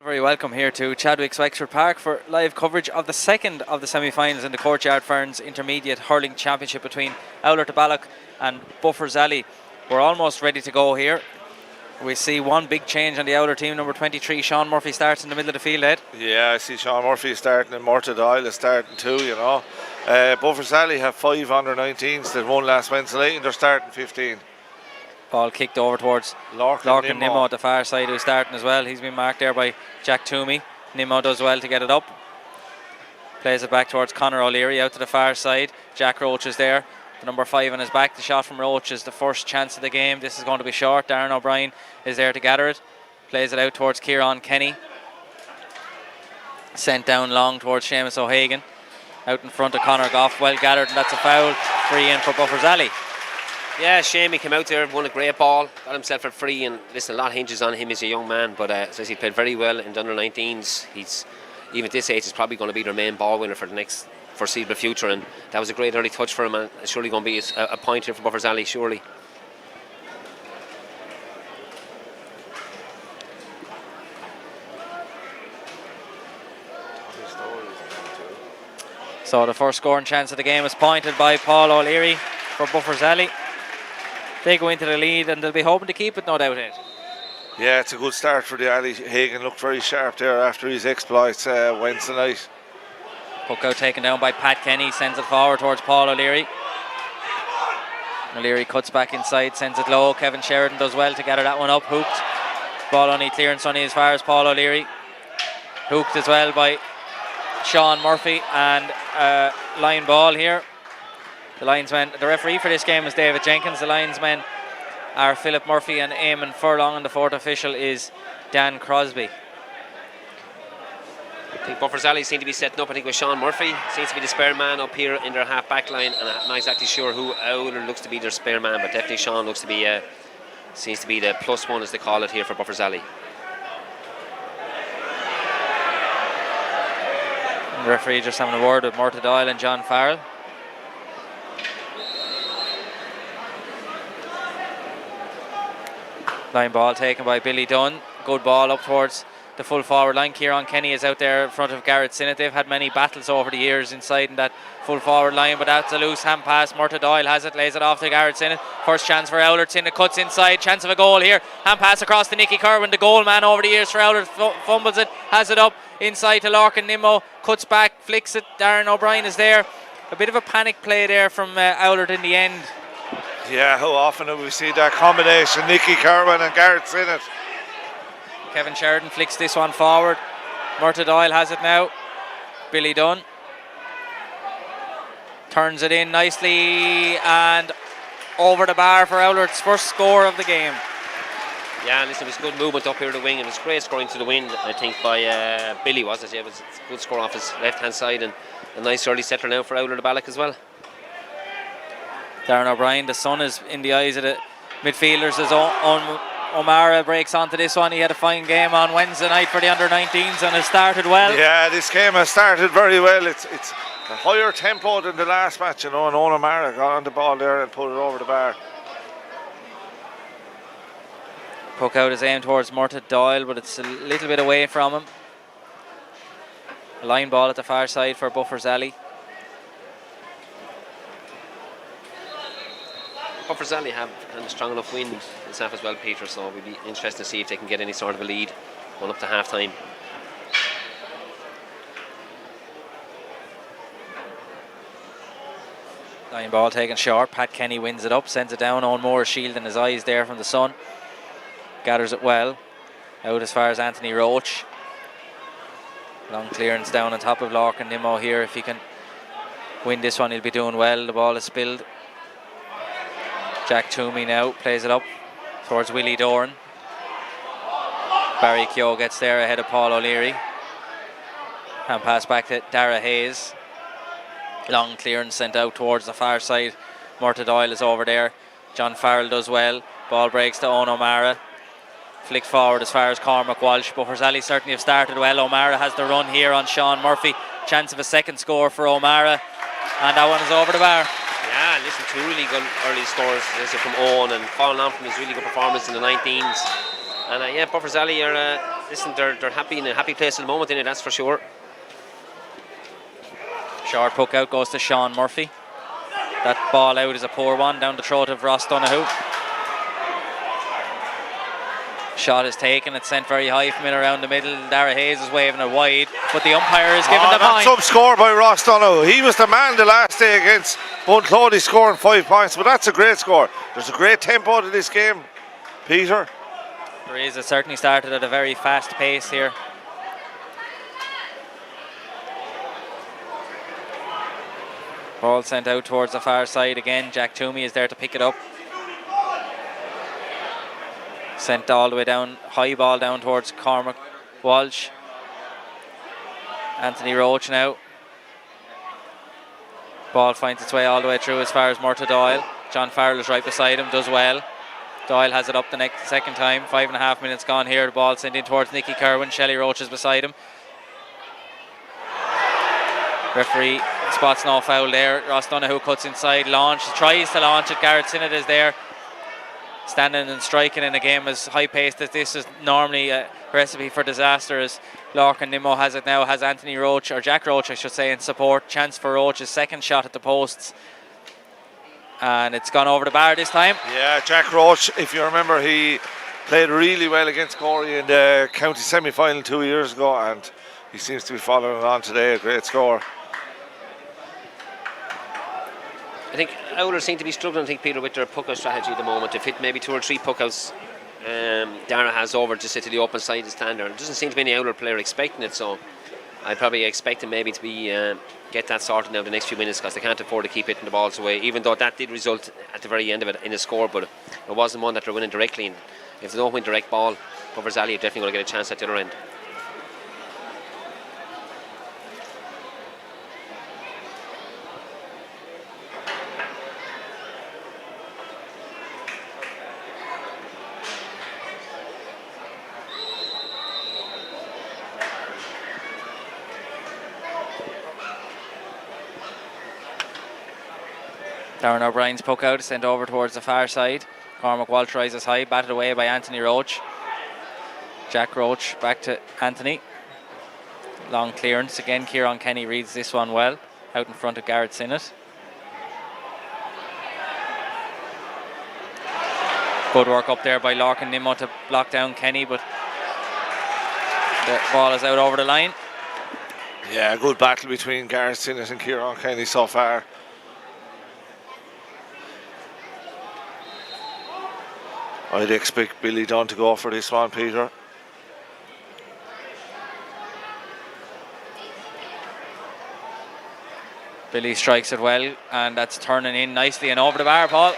Very welcome here to Chadwick's Wexford Park for live coverage of the second of the semi-finals in the Courtyard Ferns Intermediate Hurling Championship between Owler to Ballock and Buffers Alley. We're almost ready to go here. We see one big change on the Owler team. Number 23, Sean Murphy, starts in the middle of the field, Ed. Yeah, I see Sean Murphy starting and Murta Doyle is starting too, you know. Buffers Alley have 5 under 19s that won last Wednesday night and they're starting 15. Ball kicked over towards Lorcan Nimmo at the far side, who's starting as well. He's been marked there by Jack Toomey. Nimmo does well to get it up. Plays it back towards Conor O'Leary out to the far side. Jack Roach is there. The number 5 on his back. The shot from Roach is the first chance of the game. This is going to be short. Darren O'Brien is there to gather it. Plays it out towards Kieran Kenny. Sent down long towards Seamus O'Hagan. Out in front of Conor Goff. Well gathered, and that's a foul. Free in for Buffers Alley. Yeah, Shamey came out there, won a great ball, got himself a free, and listen, a lot hinges on him as a young man, but as he played very well in the under 19s. He's, even at this age, is probably going to be their main ball winner for the next foreseeable future, and that was a great early touch for him, and it's surely going to be a point here for Buffers Alley, surely. So the first scoring chance of the game is pointed by Paul O'Leary for Buffers Alley. They go into the lead and they'll be hoping to keep it, no doubt, Ed. Yeah, it's a good start for the Alley. Hagan looked very sharp there after his exploits Wednesday night. Puck out taken down by Pat Kenny, sends it forward towards Paul O'Leary. O'Leary cuts back inside, sends it low. Kevin Sheridan does well to gather that one up. Hooked. Ball only clearance only as far as Paul O'Leary. Hooked as well by Sean Murphy, and line ball here. The linesman, the referee for this game is David Jenkins. The linesmen are Philip Murphy and Eamon Furlong, and the fourth official is Dan Crosby. I think Buffers Alley seem to be setting up, I think, with Sean Murphy. Seems to be the spare man up here in their half-back line, and I'm not exactly sure who Owler looks to be their spare man, but definitely Sean looks to be, seems to be the plus one, as they call it here for Buffers Alley. The referee just having a word with Murta Doyle and John Farrell. Line ball taken by Billy Dunn. Good ball up towards the full forward line. Kieran Kenny is out there in front of Garrett Sinnott. They've had many battles over the years inside in that full forward line, but that's a loose hand pass. Murta Doyle has it, lays it off to Garrett Sinnott. First chance for Owler. Sinnott cuts inside, chance of a goal here. Hand pass across to Nicky Kerwin, the goal man over the years for Owler. Fumbles it, has it up inside to Lorcan Nimmo. Cuts back, flicks it. Darren O'Brien is there. A bit of a panic play there from Owler in the end. Yeah, how often do we see that combination, Nicky Kerwin and Garrett Sinnott? Kevin Sheridan flicks this one forward. Murta Doyle has it now. Billy Dunn turns it in nicely and over the bar for Owler's first score of the game. Yeah, listen, it was good movement up here the wing, and it was great scoring to the wind, I think, by Billy, was it? Yeah, it was a good score off his left-hand side, and a nice early settler now for Owler to Ballock as well. Darren O'Brien, the sun is in the eyes of the midfielders as O'Mara breaks onto this one. He had a fine game on Wednesday night for the under-19s and has started well. Yeah, this game has started very well. It's a higher tempo than the last match, you know, and O'Mara got on the ball there and put it over the bar. Puck out is aimed towards Murta Doyle, but it's a little bit away from him. A line ball at the far side for Buffers Alley. Buffers Alley have kind of strong enough wind itself as well, Peter, so we'll be interested to see if they can get any sort of a lead going up to half time. Line ball taken short. Pat Kenny wins it up, sends it down. Owen Moore shielding his eyes there from the sun. Gathers it well. Out as far as Anthony Roach. Long clearance down on top of Lorcan Nimmo here. If he can win this one, he'll be doing well. The ball is spilled. Jack Toomey now plays it up towards Willie Doran. Barry Keogh gets there ahead of Paul O'Leary. And pass back to Dara Hayes. Long clearance sent out towards the far side. Murta Doyle is over there. John Farrell does well. Ball breaks to Owen O'Mara. Flick forward as far as Cormac Walsh. Buffers Alley certainly have started well. O'Mara has the run here on Sean Murphy. Chance of a second score for O'Mara. And that one is over the bar. Yeah, listen, two really good early scores from Owen, and following on from his really good performance in the 19s. And yeah, Buffers Alley are listen, they're happy in a happy place at the moment, in it, that's for sure. Short puck out goes to Sean Murphy. That ball out is a poor one down the throat of Ross Donoghue. Shot is taken, it's sent very high from in around the middle. Dara Hayes is waving it wide, but the umpire is given the that's point. some score by Ross Donoghue. He was the man the last day against Bunclody, scoring 5 points, but that's a great score. There's a great tempo to this game, Peter. There is. It certainly started at a very fast pace here. Ball sent out towards the far side again. Jack Toomey is there to pick it up. Sent all the way down, high ball down towards Cormac Walsh. Anthony Roach now. Ball finds its way all the way through as far as Murtagh Doyle. John Farrell is right beside him, does well. Doyle has it up the second time. 5.5 minutes gone here. The ball sent in towards Nicky Kerwin. Shelley Roach is beside him. Referee spots no foul there. Ross Donoghue cuts inside, tries to launch it. Garrett Sinnott is there, standing and striking in a game as high paced as this is normally a recipe for disaster. As Larkin Nimmo has it now, has Anthony Roach, or Jack Roach I should say, in support. Chance for Roach's second shot at the posts, and it's gone over the bar this time. Yeah, Jack Roach, if you remember, he played really well against Corey in the county semi-final 2 years ago, and he seems to be following on today. A great score. I think Owler seem to be struggling, I think, Peter, with their puck-out strategy at the moment. They've hit maybe 2 or 3 puck-outs. Dara has over to sit to the open side of the stand there. There doesn't seem to be any Owler player expecting it, so I'd probably expect him maybe to be get that sorted now the next few minutes, because they can't afford to keep hitting the balls away, even though that did result at the very end of it in a score, but it wasn't one that they're winning directly. And if they don't win direct ball, Buffers Alley are definitely going to get a chance at the other end. Darren O'Brien's puck out, sent over towards the far side. Cormac Walsh rises high, batted away by Anthony Roach. Jack Roach back to Anthony. Long clearance again. Kieran Kenny reads this one well, out in front of Garrett Sinnott. Good work up there by Larkin Nimmo to block down Kenny, but the ball is out over the line. Yeah, a good battle between Garrett Sinnott and Kieran Kenny so far. I'd expect Billy Dunn to go for this one, Peter. Billy strikes it well, and that's turning in nicely and over the bar, Paul.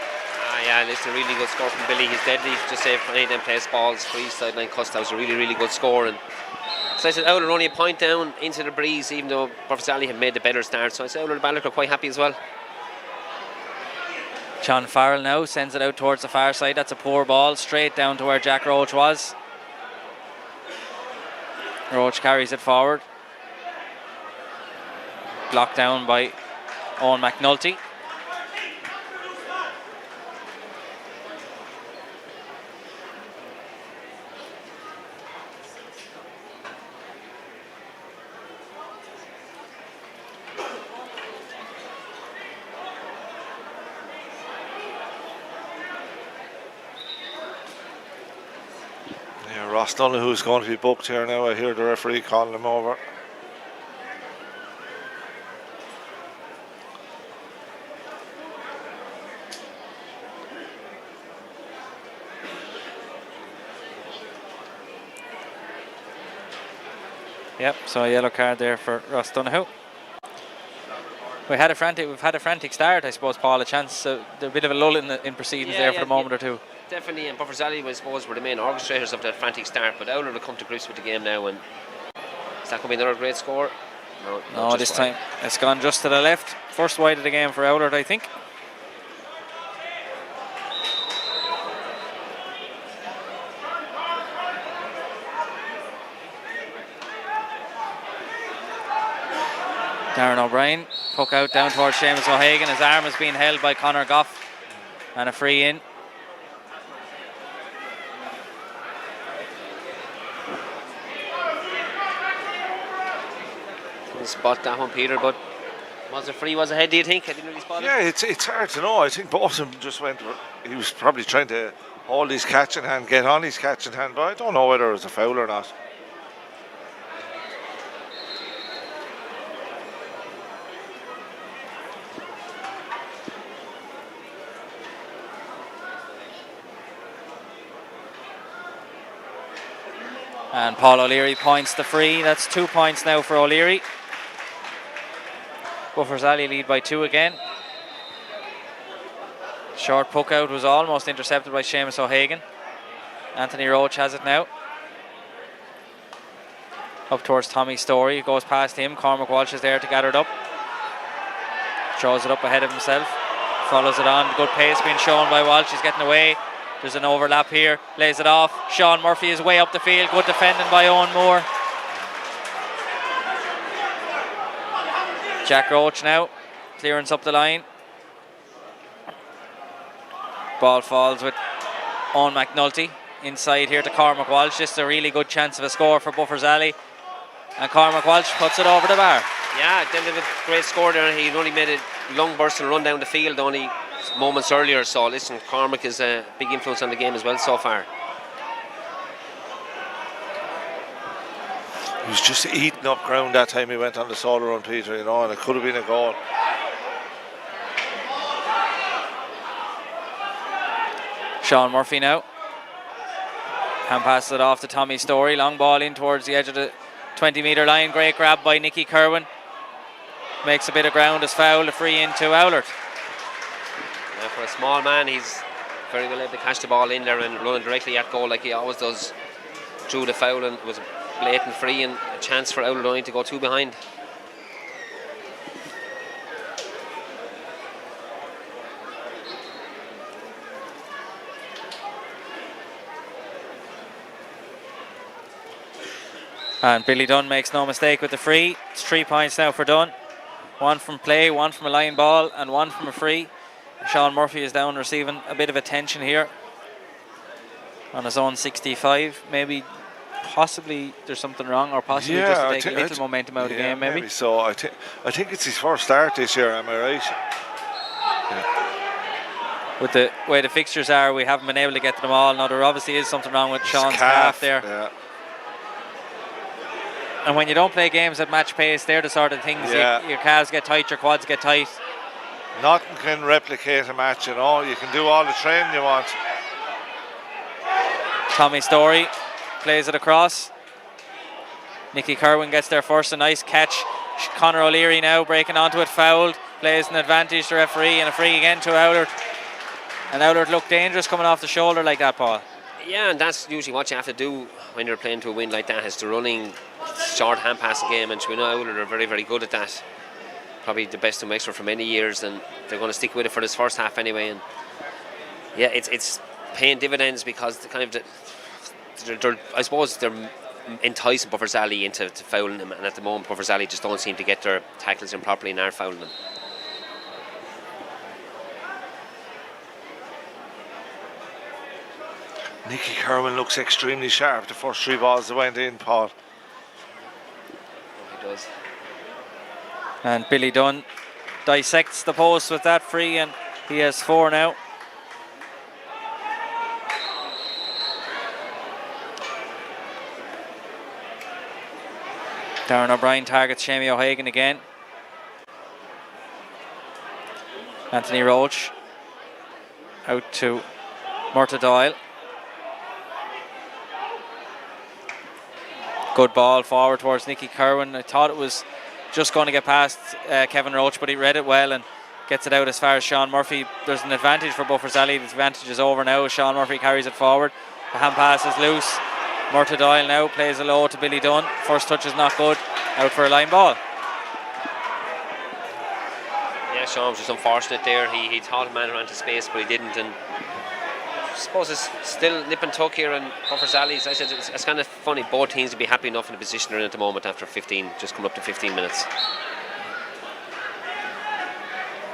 Yeah, it's a really good score from Billy. He's deadly to save any of them place balls, free sideline cuts. That was a really, really good score. And so I said Owler only a point down into the breeze, even though Buffers Alley have made the better start. So I said Owler and Ballock are quite happy as well. John Farrell now sends it out towards the far side. That's a poor ball, straight down to where Jack Roach was. Roach carries it forward. Blocked down by Owen McNulty. Ross Donoghue's going to be booked here now. I hear the referee calling him over. Yep, so a yellow card there for Ross Donoghue. We've had a frantic start, I suppose, Paul. A bit of a lull in proceedings there for a moment or two. Definitely, and Buffers Alley, I suppose, were the main orchestrators of that frantic start, but Owler will come to grips with the game now. And is that going to be another great score? No, this time it's gone just to the left. First wide of the game for Owler, I think. Darren O'Brien, puck out down towards Seamus O'Hagan. His arm is being held by Conor Goff, and a free in. spot that one, Peter, but was it free, was it head, do you think? I didn't really spot it. Yeah, it's hard to know. I think both of them just went. He was probably trying to hold his catch in hand, get on his catch in hand, but I don't know whether it was a foul or not. And Paul O'Leary points the free. That's 2 points now for O'Leary. Buffers Alley lead by 2 again. Short puck out was almost intercepted by Seamus O'Hagan. Anthony Roach has it now. Up towards Tommy Story. Goes past him. Cormac Walsh is there to gather it up. Throws it up ahead of himself. Follows it on. Good pace being shown by Walsh. He's getting away. There's an overlap here. Lays it off. Sean Murphy is way up the field. Good defending by Owen Moore. Jack Roach now. Clearance up the line. Ball falls with Owen McNulty. Inside here to Cormac Walsh. This is a really good chance of a score for Buffers Alley. And Cormac Walsh puts it over the bar. Yeah, then did a great score there. He only made a long burst and run down the field only moments earlier. So listen, Cormac is a big influence on the game as well so far. He was just eating up ground that time he went on the solo run, Peter, you know, and it could have been a goal. Sean Murphy now. Hand passes it off to Tommy Story. Long ball in towards the edge of the 20-metre line. Great grab by Nicky Kerwin. Makes a bit of ground as foul. A free in to Owlert. Yeah, for a small man, he's very well able to catch the ball in there and run it directly at goal like he always does. Drew the foul and it was a blatant free and a chance for Owlert only to go 2 behind. And Billy Dunn makes no mistake with the free. It's 3 points now for Dunn. 1 from play, 1 from a line ball, and 1 from a free. Sean Murphy is down receiving a bit of attention here on his own 65. Maybe, possibly, there's something wrong, or possibly just to take a little momentum out of the game. Maybe so. I think it's his first start this year. Am I right? Yeah. With the way the fixtures are, we haven't been able to get to them all. Now there obviously is something wrong with Sean's calf there. Yeah. And when you don't play games at match pace, they're the sort of things your calves get tight, your quads get tight. Nothing can replicate a match, you know. You can do all the training you want. Tommy Story plays it across. Nicky Kerwin gets there first, a nice catch. Conor O'Leary now breaking onto it, fouled. Plays an advantage to referee and a free again to Owlert. And Owlert looked dangerous coming off the shoulder like that, Paul. Yeah, and that's usually what you have to do when you're playing to a win like that, is the running short hand passing game, and we know Owlert are very, very good at that. Probably the best in Wexford for many years, and they're going to stick with it for this first half anyway. And yeah, it's paying dividends because I suppose they're enticing Buffers Alley into fouling them, and at the moment Buffers Alley just don't seem to get their tackles in properly and are fouling them. Nicky Kerwin looks extremely sharp. The first 3 balls that went in, Paul. He does. And Billy Dunn dissects the post with that free, and he has 4 now. Darren O'Brien targets Shamie O'Hagan again. Anthony Roach out to Murta Doyle. Good ball forward towards Nicky Kerwin. I thought it was just going to get past Kevin Roach, but he read it well and gets it out as far as Sean Murphy. There's an advantage for Buffers Alley. The advantage is over now as Sean Murphy carries it forward. The hand pass is loose. Murta Doyle now plays a low to Billy Dunn. First touch is not good. Out for a line ball. Yeah, Sean was just unfortunate there. He thought a man ran to space, but he didn't. And I suppose it's still nip and tuck here in Buffers Alley. It's kind of funny. Both teams would be happy enough in the position they're in at the moment after 15, just come up to 15 minutes.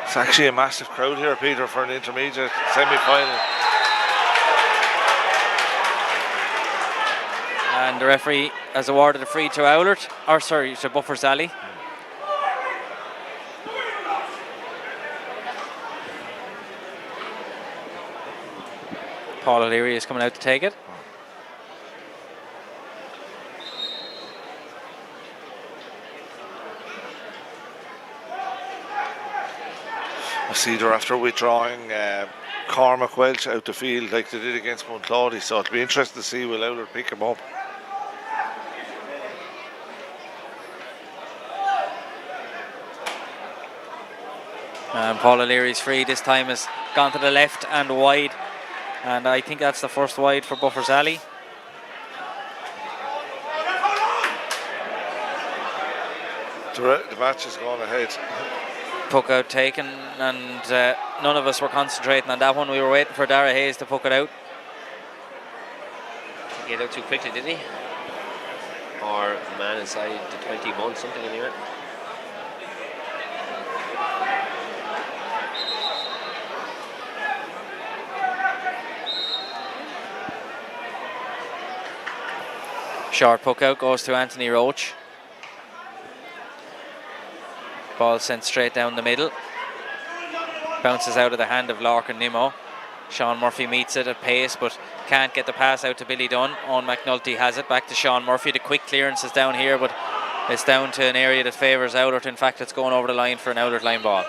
It's actually a massive crowd here, Peter, for an intermediate semi-final. And the referee has awarded a free to Owlert, to Buffers Alley. Paul O'Leary is coming out to take it. I see they're after withdrawing Cormac Welch out the field like they did against Montclody, so it'll be interesting to see will Owler pick him up. And Paul O'Leary's free this time has gone to the left and wide, and I think that's the first wide for Buffers Alley. The match is going ahead. Puck out taken, and none of us were concentrating on that one. We were waiting for Dara Hayes to puck it out. He get out too quickly, didn't he? Or a man inside the 21, something anyway. Short puck out goes to Anthony Roach. Ball sent straight down the middle. Bounces out of the hand of Larkin Nimmo. Sean Murphy meets it at pace but can't get the pass out to Billy Dunn. Owen McNulty has it back to Sean Murphy. The quick clearance is down here, but it's down to an area that favours Owlert. In fact, it's going over the line for an Owlert line ball.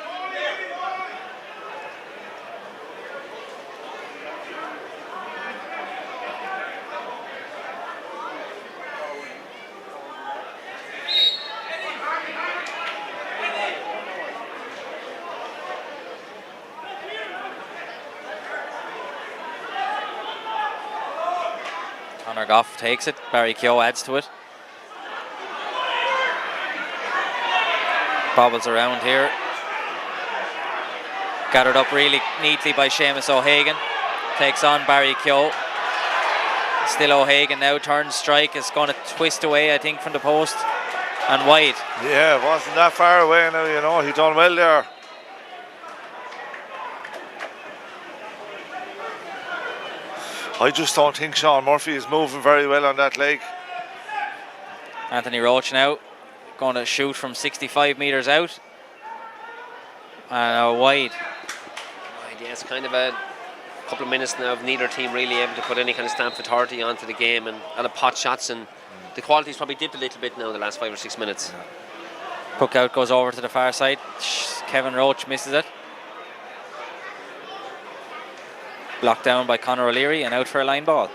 Conor Goff takes it. Barry Keogh adds to it. Bobbles around here. Gathered up really neatly by Seamus O'Hagan. Takes on Barry Keogh. Still O'Hagan now. Turns strike. Is going to twist away, I think, from the post. And wide. Yeah, it wasn't that far away now, you know. He done well there. I just don't think Sean Murphy is moving very well on that leg. Anthony Roach now going to shoot from 65 metres out. And wide. Yeah, it's kind of a couple of minutes now of neither team really able to put any kind of stamp of authority onto the game, and a lot of pot shots, and the quality's probably dipped a little bit now in the last 5 or 6 minutes. Puck out goes over to the far side. Kevin Roach misses it. Blocked down by Conor O'Leary and out for a line ball.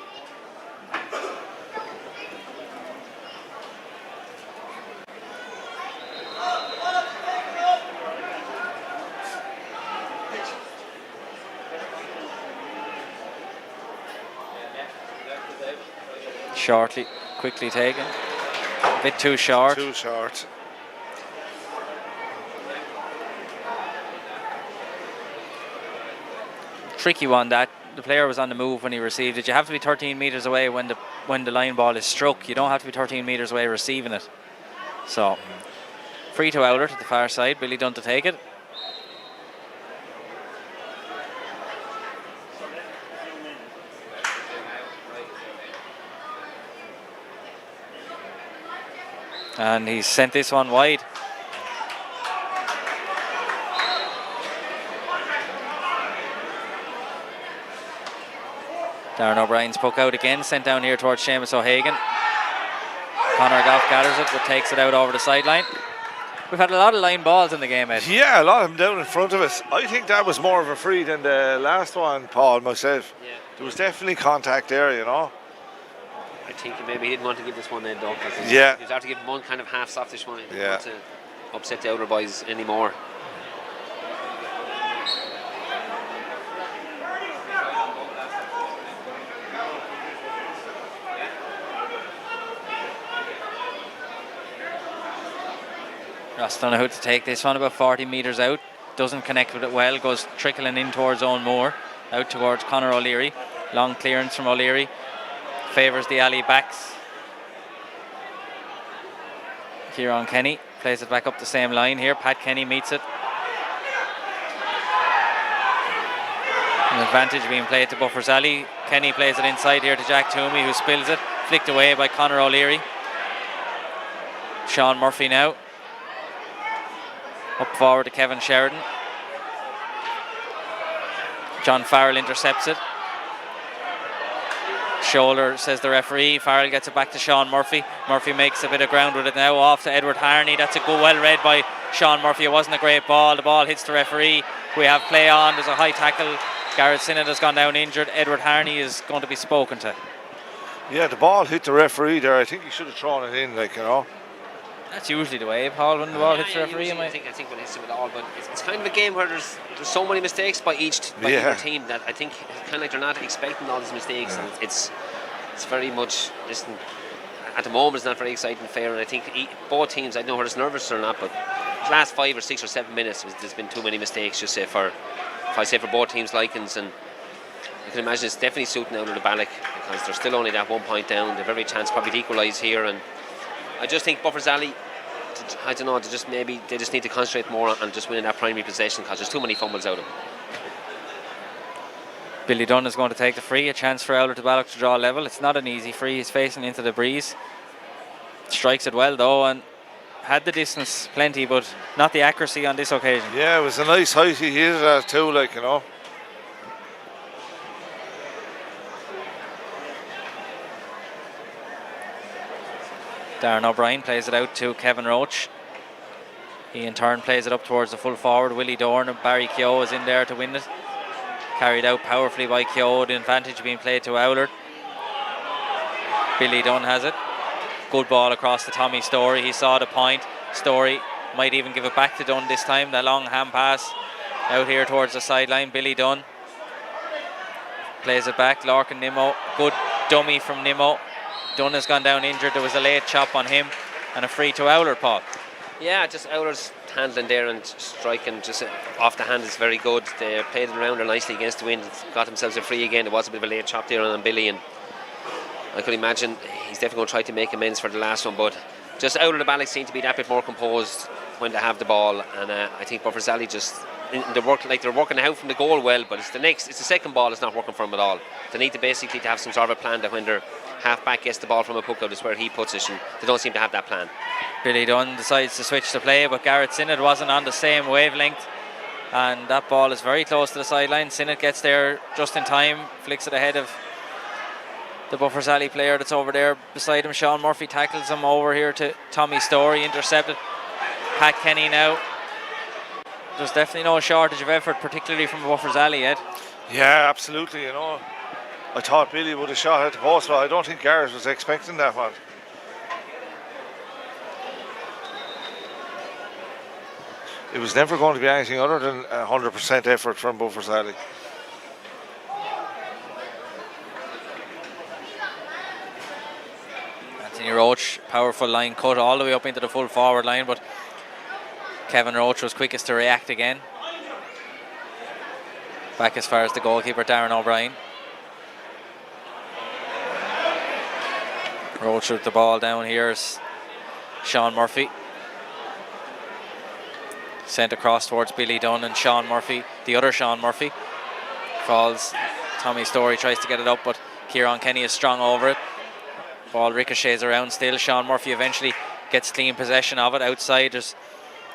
Shortly, quickly taken. A bit too short. Too short. Tricky one that. The player was on the move when he received it. You have to be 13 metres away when the line ball is struck. You don't have to be 13 metres away receiving it. So, free to Owlert at the far side. Billy Dunn to take it. And he's sent this one wide. Darren O'Brien's puck out again, sent down here towards Seamus O'Hagan. Conor Goff gathers it but takes it out over the sideline. We've had a lot of line balls in the game, Ed. Yeah, a lot of them down in front of us. I think that was more of a free than the last one, Paul, myself. Yeah. There was definitely contact there, you know. I think maybe he didn't want to give this one then, though. Yeah. He was out to give him one kind of half softish one. He didn't Yeah. want to upset the outer boys anymore. Ross Donoghue to take this one about 40 metres out. Doesn't connect with it well. Goes trickling in towards Owen Moore. Out towards Conor O'Leary. Long clearance from O'Leary. Favours the alley backs. Kieran Kenny plays it back up the same line here. Pat Kenny meets it. An advantage being played to Buffers Alley. Kenny plays it inside here to Jack Toomey, who spills it. Flicked away by Conor O'Leary. Sean Murphy now. Up forward to Kevin Sheridan. John Farrell intercepts it. shoulder, says the referee. Farrell gets it back to Sean Murphy. Murphy makes a bit of ground with it now, off to Edward Harney. That's a good, well read by Sean Murphy. It wasn't a great ball. The ball hits the referee. We have play on. There's a high tackle. Garrett Sinnott has gone down injured. Edward Harney is going to be spoken to. Yeah, the ball hit the referee there. I think he should have thrown it in, like, you know. That's usually the way, Paul, when the ball hits the referee. I think when it hits him at all, but it's kind of a game where there's so many mistakes by either team that I think it's kind of like they're not expecting all these mistakes, and it's very much, listen, at the moment it's not very exciting and fair, and I think both teams, I don't know whether it's nervous or not, but the last 5 or 6 or 7 minutes there's been too many mistakes, just say for both teams' likings, and I can imagine it's definitely suiting out of the Balloch because they're still only that 1 point down. They've every chance probably to equalise here, and I just think Buffers Alley, I don't know, they just need to concentrate more on just winning that primary possession because there's too many fumbles out of them. Billy Dunn is going to take the free, a chance for Owler to Balloch to draw level. It's not an easy free, he's facing into the breeze. Strikes it well though, and had the distance plenty, but not the accuracy on this occasion. Yeah, it was a nice height he hit it at too, like, you know. Darren O'Brien plays it out to Kevin Roach. He in turn plays it up towards the full forward, Willie Dorn, and Barry Keogh is in there to win it. Carried out powerfully by Keogh, the advantage being played to Owler. Billy Dunn has it. Good ball across to Tommy Story. He saw the point. Story might even give it back to Dunn this time. That long hand pass out here towards the sideline. Billy Dunn plays it back. Larkin Nimmo. Good dummy from Nimmo. Dunn has gone down injured. There was a late chop on him and a free to Owler, Paul. Yeah, just Owler's handling there and striking just off the hand is very good. They played it around there nicely against the wind, got themselves a free again. There was a bit of a late chop there on Billy, and I could imagine he's definitely going to try to make amends for the last one, but just Owler the Balloch seem to be that bit more composed when they have the ball, and I think Buffers Alley just they're working out from the goal well, but it's the second ball is not working for them at all. They need to basically have some sort of a plan that when their half back gets the ball from a puck out is where he puts it, and they don't seem to have that plan. Billy Dunn decides to switch the play, but Garrett Sinnott wasn't on the same wavelength, and that ball is very close to the sideline. Sinnott gets there just in time, flicks it ahead of the Buffers Alley player that's over there beside him. Sean Murphy tackles him over here to Tommy Story, intercepted. Pat Kenny now. There's definitely no shortage of effort, particularly from Buffers Alley, Ed. Yeah, absolutely, you know. I thought Billy would have shot at the post, but I don't think Garrett was expecting that one. It was never going to be anything other than 100% effort from Buffers Alley. Anthony Roach, powerful line cut all the way up into the full forward line, but Kevin Roach was quickest to react again. Back as far as the goalkeeper, Darren O'Brien. Roach with the ball down here is Sean Murphy. Sent across towards Billy Dunn, and Sean Murphy, the other Sean Murphy, falls. Tommy Story tries to get it up, but Kieran Kenny is strong over it. Ball ricochets around still. Sean Murphy eventually gets clean possession of it outside. There's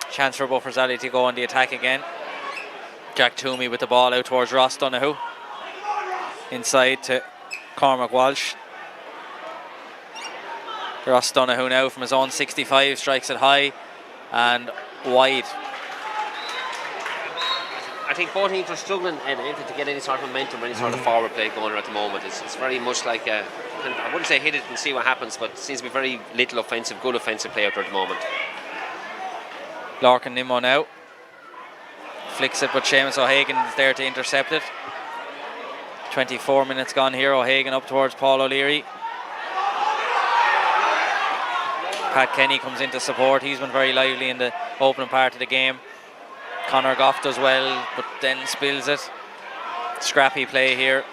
a chance for Buffers Alley to go on the attack again. Jack Toomey with the ball out towards Ross Donoghue. Inside to Cormac Walsh. Ross Donoghue now from his own 65 strikes it high and wide. I think both teams are struggling to get any sort of momentum or any sort of forward play going at the moment. It's very much like I wouldn't say hit it and see what happens, but it seems to be very little good offensive play out there at the moment. Larkin Nimmo now flicks it, but Seamus O'Hagan is there to intercept it. 24 minutes gone here. O'Hagan up towards Paul O'Leary. Pat Kenny comes in to support. He's been very lively in the opening part of the game. Conor Goff does well, but then spills it. Scrappy play here.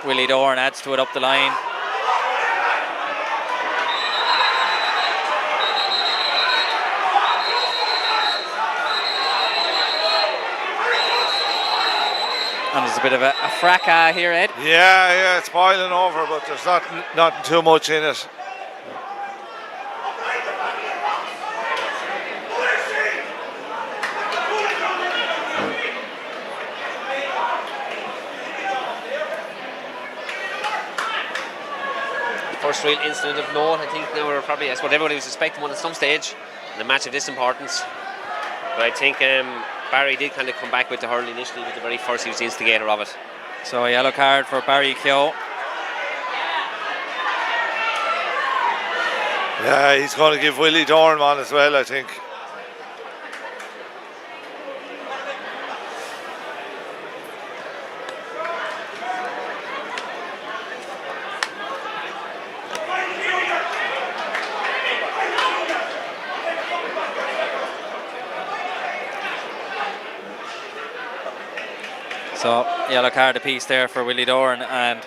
Willie Dorn adds to it up the line. And there's a bit of a fracas here, Ed. Yeah, it's boiling over, but there's not too much in it. first real incident of note. I think now we're probably, that's what everybody was expecting one at some stage in a match of this importance. But I think Barry did kind of come back with the hurling initially with the very first. He was the instigator of it. So a yellow card for Barry Keogh. Yeah, he's going to give Willie Dorn one as well, I think. So yellow card apiece there for Willie Dorn and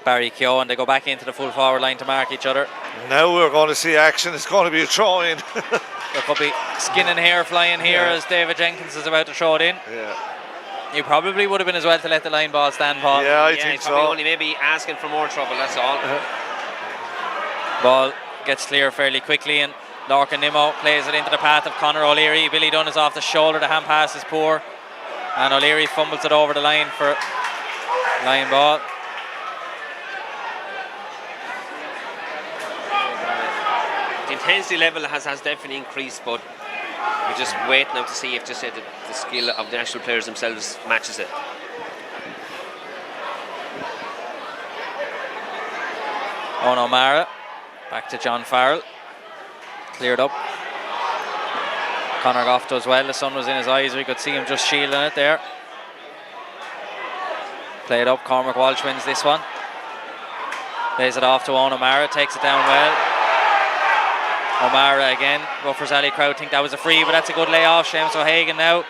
Barry Keogh, and they go back into the full forward line to mark each other. Now we're going to see action. It's going to be a throw-in. There could be skin and hair flying here as David Jenkins is about to throw it in. Yeah. You probably would have been as well to let the line ball stand, Paul. Yeah, I think he's so. probably only maybe asking for more trouble, that's all. Ball gets clear fairly quickly, and Lorcan Nimmo plays it into the path of Conor O'Leary. Billy Dunn is off the shoulder, the hand pass is poor, and O'Leary fumbles it over the line for line ball. The intensity level has definitely increased, but we just wait now to see if just the skill of the actual players themselves matches it. Owen O'Mara back to John Farrell, cleared up. Conor Goff does well. The sun was in his eyes, we could see him just shielding it there. Played up. Cormac Walsh wins this one, plays it off to Owen O'Mara, takes it down well. O'Mara again. Ruffers Alley crowd think that was a free, but that's a good layoff. Seamus O'Hagan now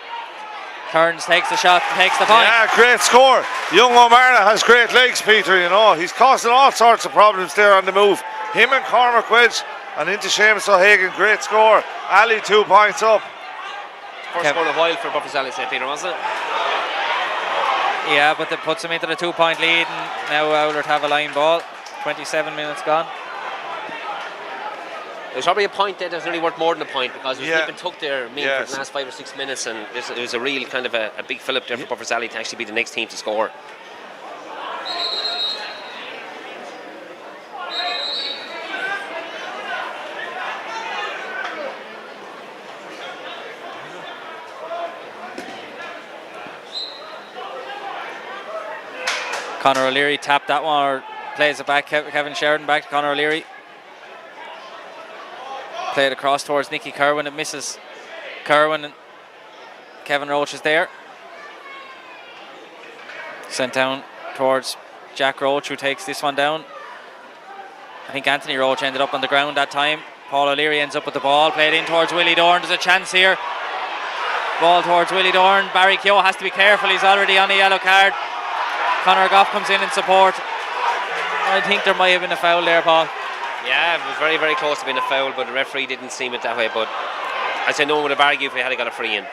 turns, takes the shot, and takes the point. Yeah, great score. Young O'Mara has great legs, Peter, you know. He's causing all sorts of problems there on the move. Him and Cormac Wedge and into Seamus O'Hagan. Great score. Ali 2 points up. First score in a while for Buffers Alley, Peter, wasn't it? Yeah, but that puts him into the 2-point lead, and now Owlert have a line ball. 27 minutes gone. There's probably a point there that's really worth more than a point, because it was nip and tuck there for the last 5 or 6 minutes, and it was a real kind of a big fillip there for Buffers Alley to actually be the next team to score. Conor O'Leary tapped that one, or plays it back. Kevin Sheridan back to Conor O'Leary. Played across towards Nicky Kerwin. It misses Kerwin, and Kevin Roach is there. Sent down towards Jack Roach, who takes this one down. I think Anthony Roach ended up on the ground that time. Paul O'Leary ends up with the ball. Played in towards Willie Dorn. There's a chance here. Ball towards Willie Dorn. Barry Keogh has to be careful. He's already on a yellow card. Conor Goff comes in support. I think there might have been a foul there, Paul. Yeah, it was very, very close to being a foul, but the referee didn't seem it that way. But as I know, would have argued if he had got a free in.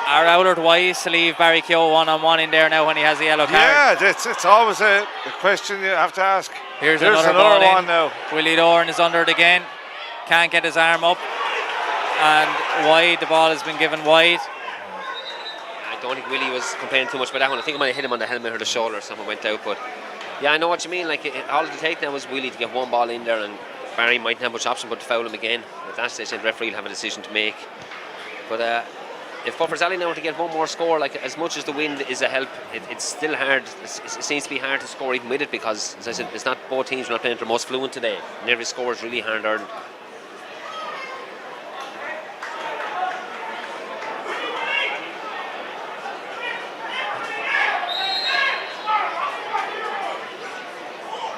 Are Owlert wise to leave Barry Keogh one-on-one in there now when he has a yellow card? Yeah, it's always a question you have to ask. Here's There's another another ball one in. now. Willie Dorn is under it again. Can't get his arm up. And wide, the ball has been given wide. I don't think Willie was complaining too much about that one. I think he might have hit him on the helmet or the shoulder, someone went out. But yeah, I know what you mean. Like, all it'll take now was Willie to get one ball in there, and Barry mightn't have much option but to foul him again. At that stage, the referee will have a decision to make. But if Buffers Alley now were to get one more score, like, as much as the wind is a help, it's still hard. It seems to be hard to score even with it, because, as I said, it's not both teams are not playing their most fluent today, and every score is really hard earned.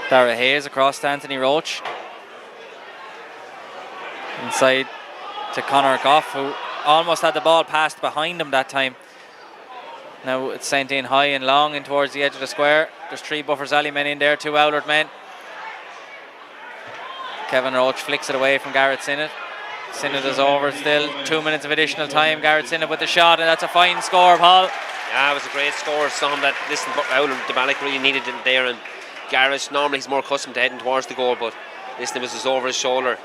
Dara Hayes across to Anthony Roach. Inside to Conor Goff, who almost had the ball passed behind him that time. Now it's sent in high and long in towards the edge of the square. There's 3 Buffers Alley men in there, 2 Owlert men. Kevin Roach flicks it away from Garrett Sinnott. Sinnott is over still. 2 minutes of additional time. Garrett Sinnott with the shot, and that's a fine score, Paul. Yeah, it was a great score. Something that, listen, Owlert, the Balloch really needed it there, and Garrett, normally he's more accustomed to heading towards the goal, but this was just over his shoulder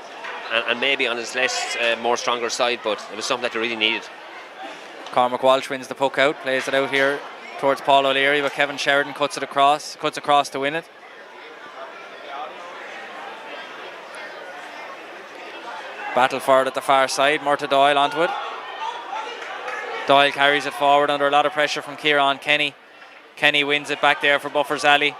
and maybe on his less, more stronger side, but it was something that they really needed. Cormac Walsh wins the puck out, plays it out here towards Paul O'Leary, but Kevin Sheridan cuts across to win it. Battle for it at the far side. Murta Doyle onto it. Doyle carries it forward under a lot of pressure from Kieran Kenny. Kenny wins it back there for Buffers Alley.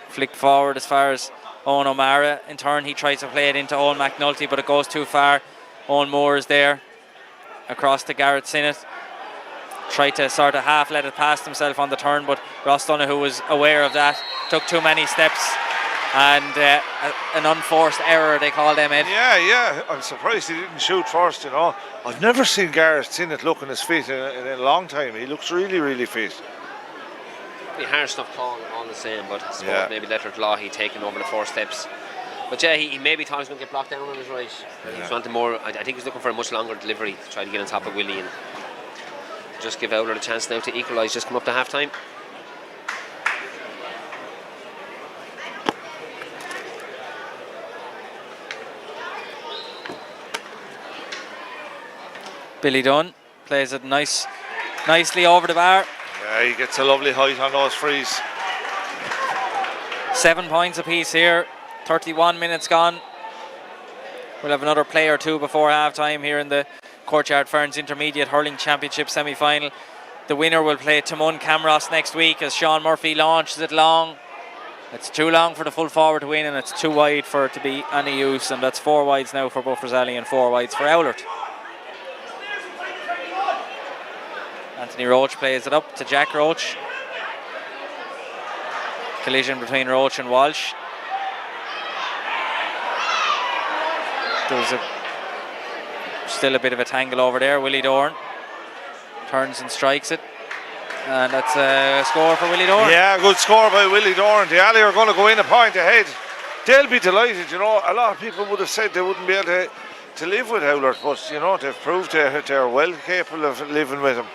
Flicked forward as far as Owen O'Mara. In turn, he tries to play it into Owen McNulty, but it goes too far. Owen Moore is there across to Garrett Sinnott. Tried to sort of half let it past himself on the turn, but Ross Donoghue was aware of that. Took too many steps, and an unforced error, they call them, Ed. Yeah. I'm surprised he didn't shoot first, you know. I've never seen Garrett Sinnott look on his feet in a long time. He looks really, really fit. Be harsh enough call all the same, but I suppose maybe Leonard Law, taken over the 4 steps. But yeah, he maybe thought he was going to get blocked down on his right. He was wanting more. I think he was looking for a much longer delivery to try to get on top of Willie and just give Owler a chance now to equalise, just come up to half time. Billy Dunn plays it nicely over the bar. Yeah, he gets a lovely height on those frees. 7 points apiece here. 31 minutes gone. We'll have another play or two before half time here in the Courtyard Ferns Intermediate Hurling Championship semi-final. The winner will play Timon Camross next week as Sean Murphy launches it long. It's too long for the full forward to win, and it's too wide for it to be any use, and that's 4 wides now for Buffers Alley and 4 wides for Owlert. Anthony Roach plays it up to Jack Roach. Collision between Roach and Walsh. There's still a bit of a tangle over there. Willie Dorn turns and strikes it, and that's a score for Willie Dorn. Yeah, good score by Willie Dorn. The Alley are going to go in a point ahead. They'll be delighted, you know. A lot of people would have said they wouldn't be able to live with Owlert, but you know, they've proved they're well capable of living with him.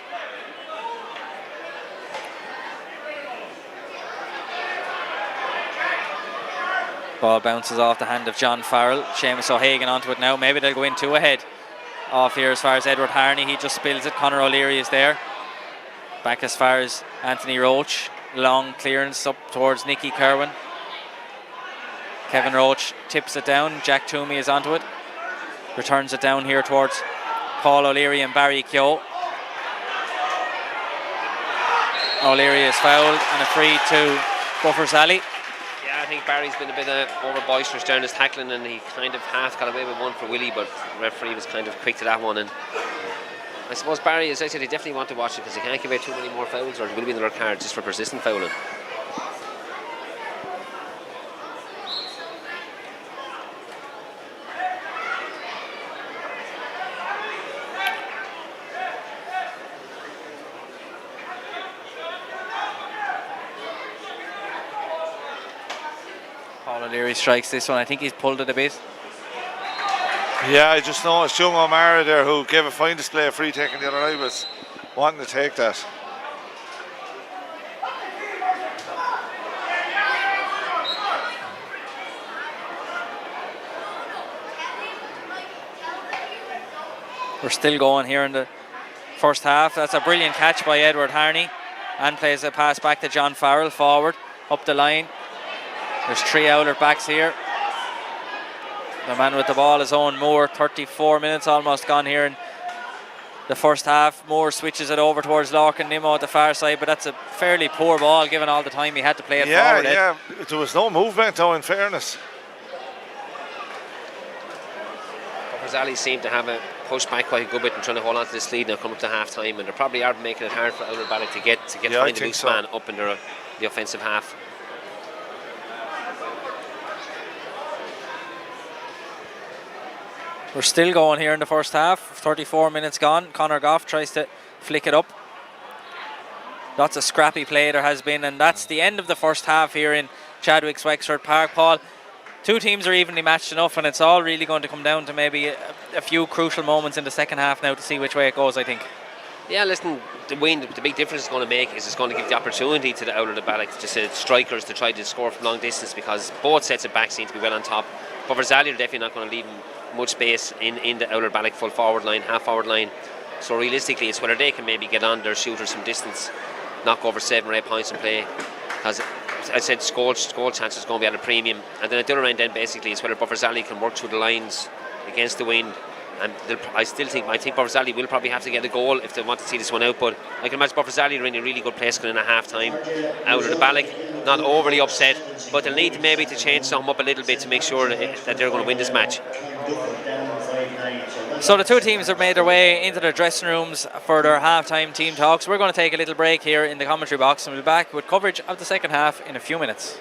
Ball bounces off the hand of John Farrell. Seamus O'Hagan onto it now. Maybe they'll go in 2 ahead. Off here as far as Edward Harney. He just spills it. Conor O'Leary is there. Back as far as Anthony Roach. Long clearance up towards Nicky Kerwin. Kevin Roach tips it down. Jack Toomey is onto it. Returns it down here towards Paul O'Leary and Barry Keogh. O'Leary is fouled and a free to Buffers Alley. I think Barry's been a bit over boisterous down his tackling, and he kind of half got away with one for Willie, but the referee was kind of quick to that one. And I suppose Barry, as I said, he definitely want to watch it because he can't give away too many more fouls, or it will be another card just for persistent fouling. O'Leary strikes this one. I think he's pulled it a bit. Yeah, I just noticed young O'Mara there, who gave a fine display of free taking the other night, was wanting to take that. We're still going here in the first half. That's a brilliant catch by Edward Harney, and plays a pass back to John Farrell forward up the line. There's 3 Owlert backs here. The man with the ball is Owen Moore. 34 minutes almost gone here in the first half. Moore switches it over towards Larkin Nimmo at the far side, but that's a fairly poor ball given all the time he had to play it forward. Yeah, there was no movement though, in fairness. Buffers Alley seemed to have a push back quite a good bit and trying to hold on to this lead now coming up to half time, and they probably are making it hard for Owlert Balloch to find a loose man up in the offensive half. We're still going here in the first half. 34 minutes gone. Conor Goff tries to flick it up. Lots of scrappy play there has been, and that's the end of the first half here in Chadwick's Wexford Park. Paul, 2 teams are evenly matched enough, and it's all really going to come down to maybe a few crucial moments in the second half now to see which way it goes, I think. Yeah, listen, the big difference it's going to make is it's going to give the opportunity to the Owlert Balloch, just strikers, to try to score from long distance, because both sets of backs seem to be well on top. Buffers Alley are definitely not going to leave much space in the Owlert Balloch full forward line, half forward line. So realistically, it's whether they can maybe get on their shooters from distance, knock over 7 or 8 points in play. Because I said goal chance is going to be at a premium, and then at the other end, then basically it's whether Bufferzali can work through the lines against the wind. And I think Bufferzali will probably have to get a goal if they want to see this one out. But I can imagine Bufferzali are in a really good place going in at half time out of the Balloch, not overly upset, but they'll need maybe to change something up a little bit to make sure that they're going to win this match. So the two teams have made their way into their dressing rooms for their half-time team talks. We're going to take a little break here in the commentary box and we'll be back with coverage of the second half in a few minutes.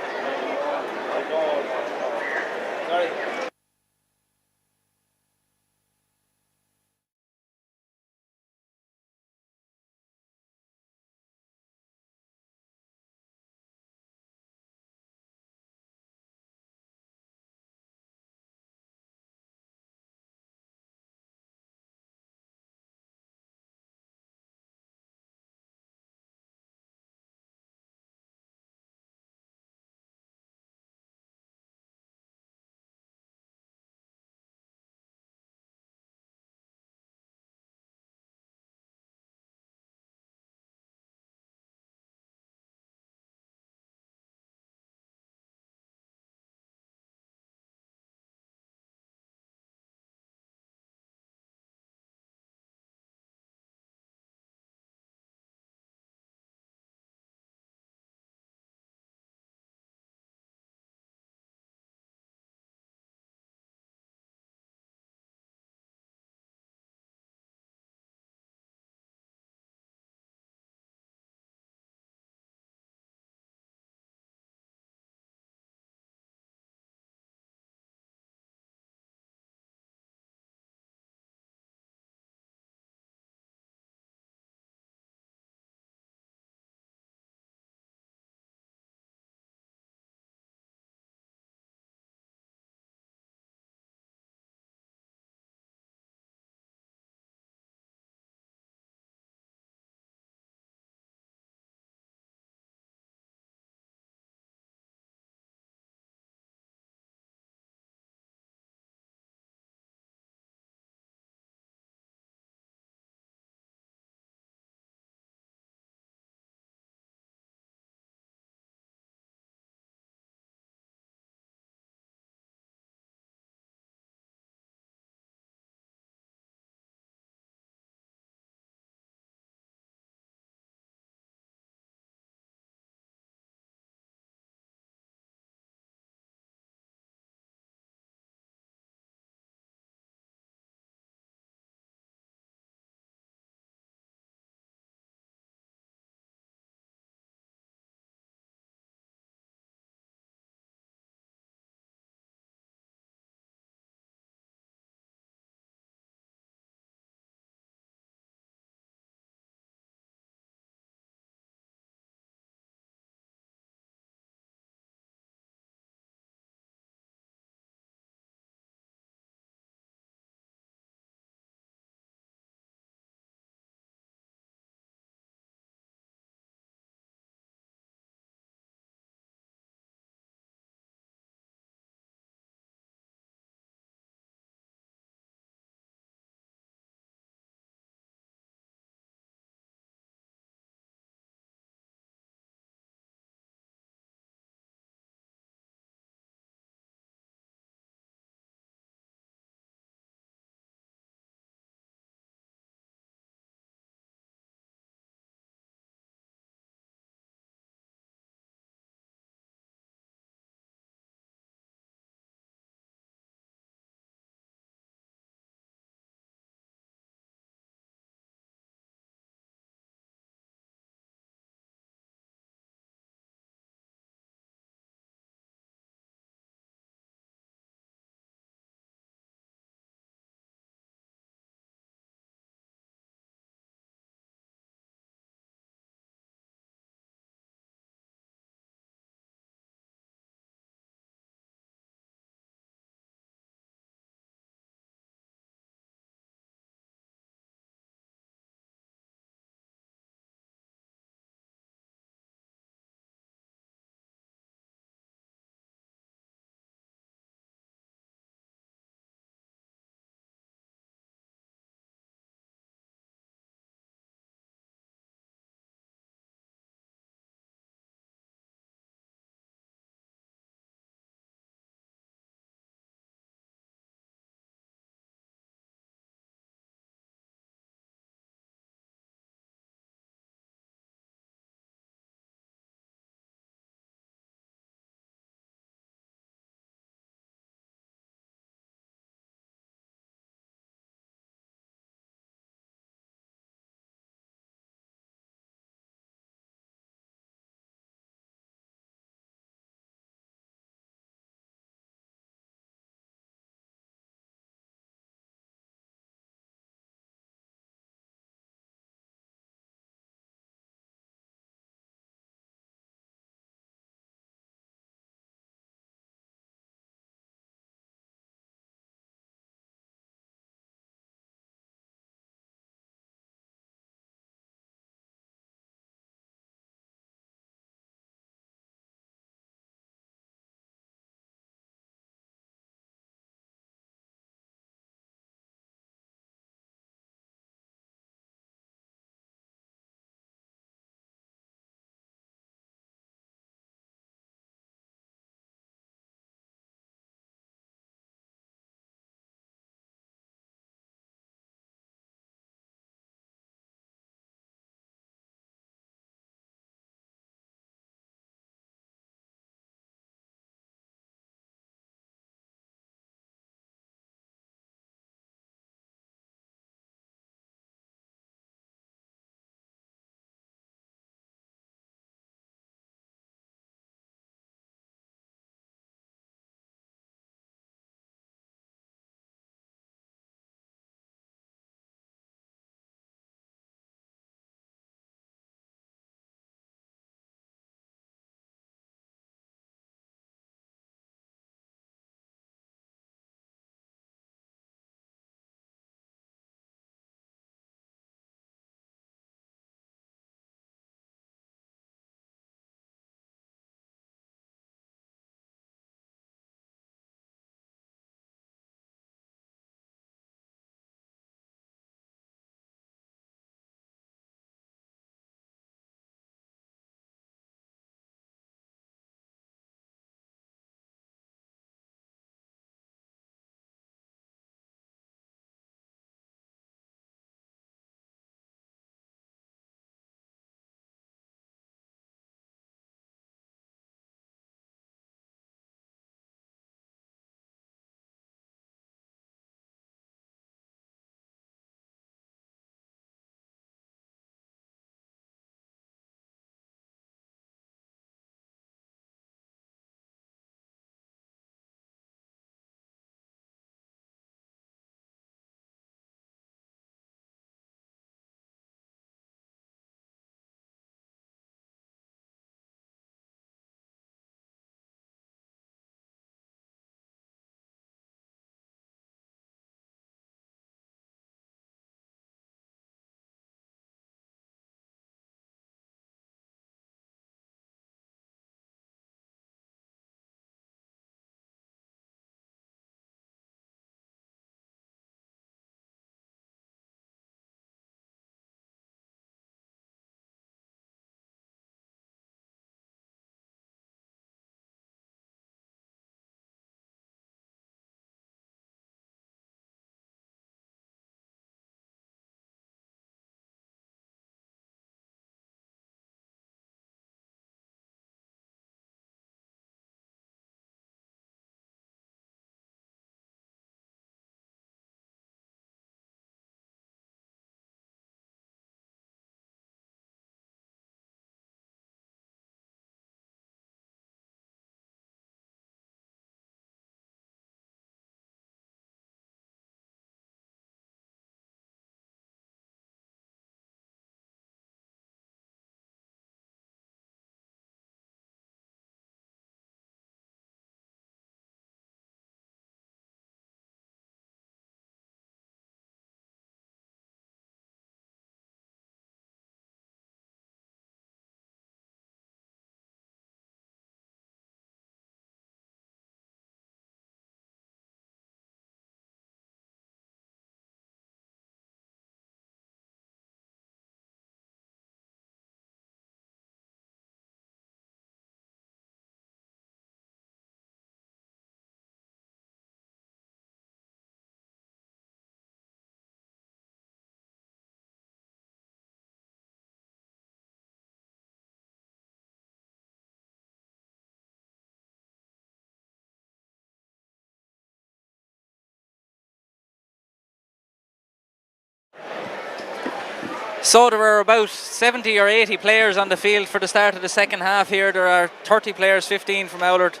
So there are about 70 or 80 players on the field for the start of the second half here. There are 30 players, 15 from Oulart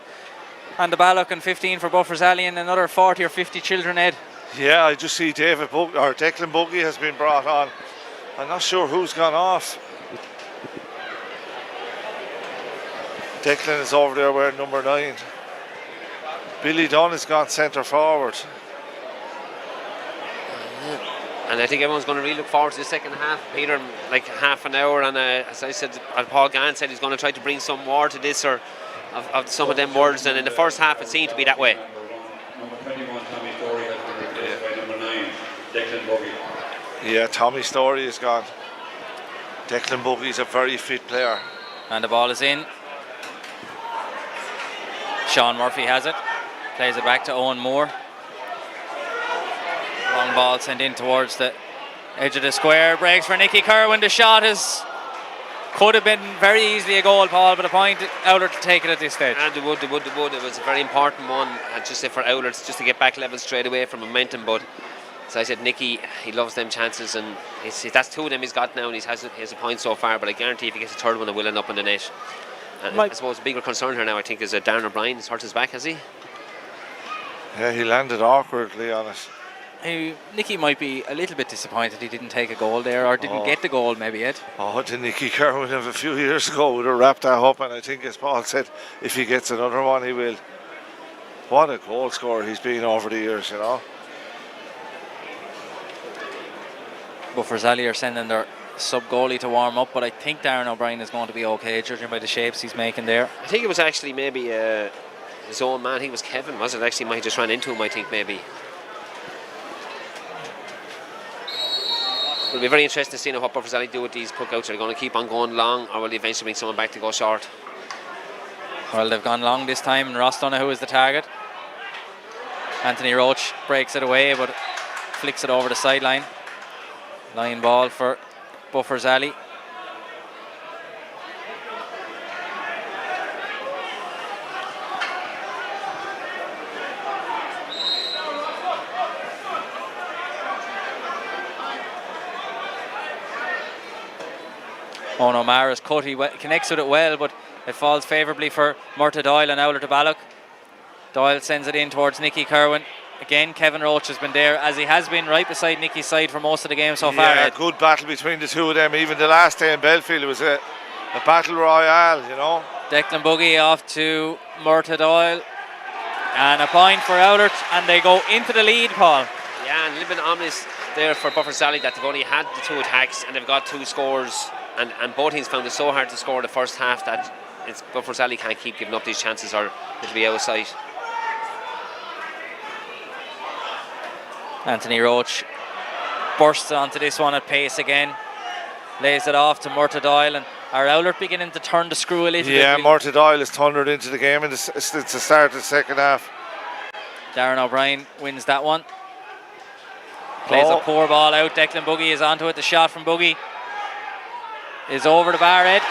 and the Ballock and 15 for Buffers Alley, and another 40 or 50 children, Ed. Yeah, I just see Declan Buggy has been brought on. I'm not sure who's gone off. Declan is over there wearing number 9. Billy Dunn has gone centre forward. And I think everyone's going to really look forward to the second half. Peter, like half an hour, and as I said, Paul Gann said he's going to try to bring some more to this, or of some of them words. And in the first half, it seemed to be that way. Yeah, Tommy Story is gone. Declan Buggy is a very fit player. And the ball is in. Sean Murphy has it. Plays it back to Owen Moore. Long ball sent in towards the edge of the square. Breaks for Nicky Kerwin. The shot could have been very easily a goal, Paul, but a point Oulart to take it at this stage. And they would. It was a very important one, just say for Oulart, just to get back level straight away from momentum. But as I said, Nicky, he loves them chances, and that's 2 of them he's got now, and he has a point so far. But I guarantee if he gets a third one, it will end up in the net. And I suppose the bigger concern here now, I think, is that Darren O'Brien has hurt his back, has he? Yeah, he landed awkwardly on it. Nicky might be a little bit disappointed he didn't take a goal there, or didn't get the goal, maybe, Ed. The Nicky Kerwin of a few years ago would have wrapped that up, and I think, as Paul said, if he gets another one, he will. What a goal scorer he's been over the years, you know. Buffers Alley are sending their sub-goalie to warm up, but I think Darren O'Brien is going to be okay, judging by the shapes he's making there. I think it was actually maybe his own man. I think it was Kevin, was it? Actually, might have just ran into him, I think, maybe. It'll be very interesting to see what Buffers Alley do with these puckouts. Are they going to keep on going long, or will they eventually bring someone back to go short? Well, they've gone long this time, and Ross Donoghue is the target. Anthony Roach breaks it away, but flicks it over the sideline. Line ball for Buffers Alley. Owen O'Mara's cut, he connects with it well, but it falls favourably for Murtagh Doyle and Oulart to Ballock. Doyle sends it in towards Nicky Kerwin. Again, Kevin Roach has been there, as he has been right beside Nicky's side for most of the game so far. Yeah, good battle between the two of them. Even the last day in Belfield, it was a battle royale, you know. Declan Buggy off to Murtagh Doyle. And a point for Oulart, and they go into the lead, Paul. Yeah, and a little bit ominous there for Buffers Alley that they've only had the 2 attacks and they've got 2 scores. And both teams found it so hard to score the first half that Buffers Alley can't keep giving up these chances, or it'll be out of sight. Anthony Roach bursts onto this one at pace again, lays it off to Murtagh Doyle, and are Oulart beginning to turn the screw a little bit? Yeah, Murtagh Doyle has thundered into the game since the start of the second half. Darren O'Brien wins that one. Plays a poor ball out. Declan Buggy is onto it. The shot from Buggy is over the bar, Ed.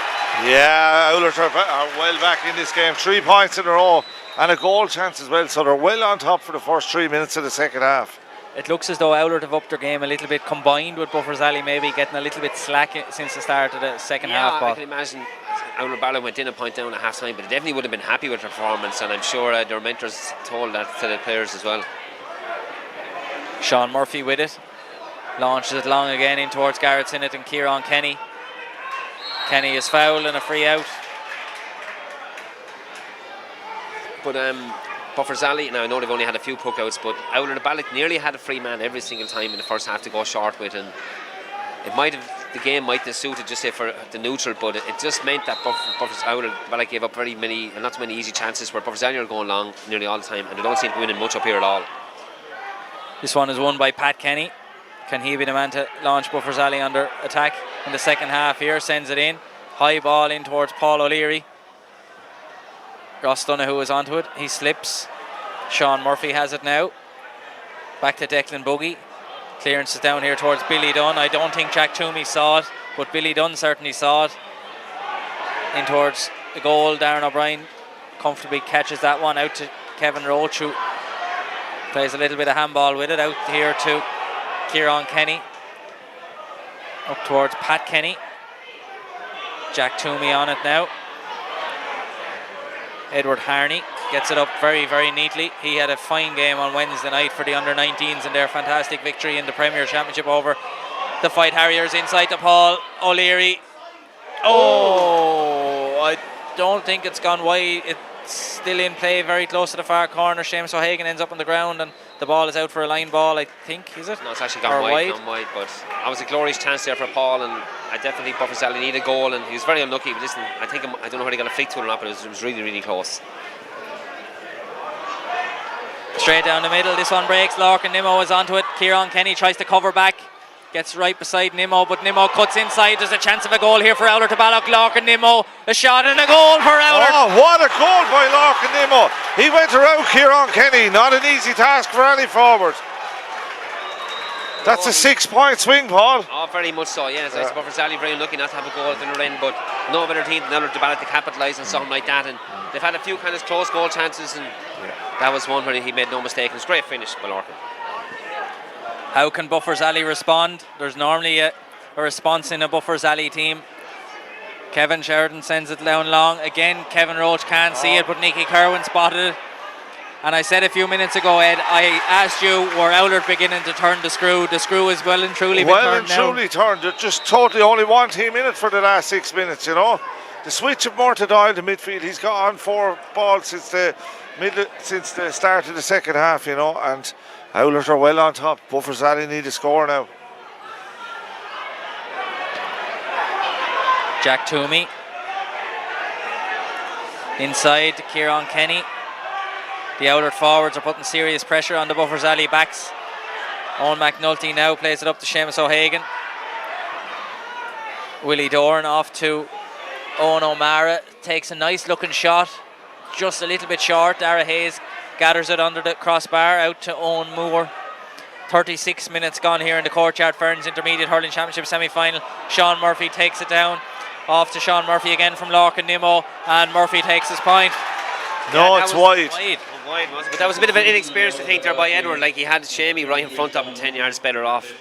Yeah, Oulart are well back in this game. 3 points in a row and a goal chance as well, so they're well on top for the first 3 minutes of the second half. It looks as though Oulart have upped their game a little bit, combined with Buffers Alley maybe getting a little bit slack since the start of the second half. I can imagine Oulart Ballow went in a point down at half time, but they definitely would have been happy with their performance, and I'm sure their mentors told that to the players as well. Sean Murphy with it, launches it long again in towards Garrett Sinnott and Kieran Kenny. Kenny is fouled and a free out. But Buffers Alley, now I know they've only had a few puckouts, but Oulart Ballock nearly had a free man every single time in the first half to go short with, and the game might have suited just say for the neutral, but it just meant that Buffers Oulart Ballock gave up not so many easy chances, where Buffers Alley are going long nearly all the time, and they don't seem to be winning much up here at all. This one is won by Pat Kenny. Can he be the man to launch Buffers Alley under attack in the second half here? Sends it in. High ball in towards Paul O'Leary. Ross Donoghue is onto it. He slips. Sean Murphy has it now. Back to Declan Buggy. Clearance is down here towards Billy Dunn. I don't think Jack Toomey saw it, but Billy Dunn certainly saw it. In towards the goal. Darren O'Brien comfortably catches that one out to Kevin Roach, who plays a little bit of handball with it. Out here to Kieran Kenny. Up towards Pat Kenny. Jack Toomey on it now. Edward Harney gets it up very, very neatly. He had a fine game on Wednesday night for the under-19s in their fantastic victory in the Premier Championship over the Fight Harriers. Inside to Paul O'Leary. Oh, I don't think it's gone wide. It's still in play very close to the far corner. Seamus O'Hagan ends up on the ground and the ball is out for a line ball, I think, is it? No, it's actually gone wide, but that was a glorious chance there for Paul, and I definitely think Buffer Sally needed a goal, and he was very unlucky. But listen, I don't know how he got a flick to it or not, but it was really, really close. Straight down the middle, this one breaks. Larkin Nimmo is onto it. Kieran Kenny tries to cover back, gets right beside Nimmo, but Nimmo cuts inside. There's a chance of a goal here for Owler to Ballock. Larkin Nimmo, a shot and a goal for Owler. Oh, what a goal by Larkin Nimmo. He went around Kieran Kenny. Not an easy task for any forward. That's a 6-point swing, Paul. Oh, very much so, yes. I suppose for Sally very unlucky not to have a goal at the other end, but no better team than Owler to Ballock to capitalise on something like that. And they've had a few kind of close goal chances, and that was one where he made no mistake. It was a great finish by Larkin. How can Buffers Alley respond? There's normally a response in a Buffers Alley team. Kevin Sheridan sends it down long. Again, Kevin Roach can't see it, but Nicky Kerwin spotted it. And I said a few minutes ago, Ed, I asked you, were Owler beginning to turn the screw? The screw is well and truly been turned now. Well and truly turned. There's just totally only one team in it for the last 6 minutes, you know. The switch of Murtagh Doyle to midfield, he's got on 4 balls since the start of the second half, you know, and Owlers are well on top. Buffers Alley need a score now. Jack Toomey. Inside, Kieran Kenny. The Owler forwards are putting serious pressure on the Buffers Alley backs. Owen McNulty now plays it up to Seamus O'Hagan. Willie Dorn off to Owen O'Mara. Takes a nice looking shot. Just a little bit short. Dara Hayes gathers it under the crossbar out to Owen Moore. 36 minutes gone here in the Courtyard Ferns Intermediate Hurling Championship semi-final. Sean Murphy takes it down. Off to Sean Murphy again from Larkin Nimmo, and Murphy takes his point. No, it's wide. Wide was it? But that was a bit of an inexperience, I think, there by Edward. Like, he had Shamey right in front of him, 10 yards better off.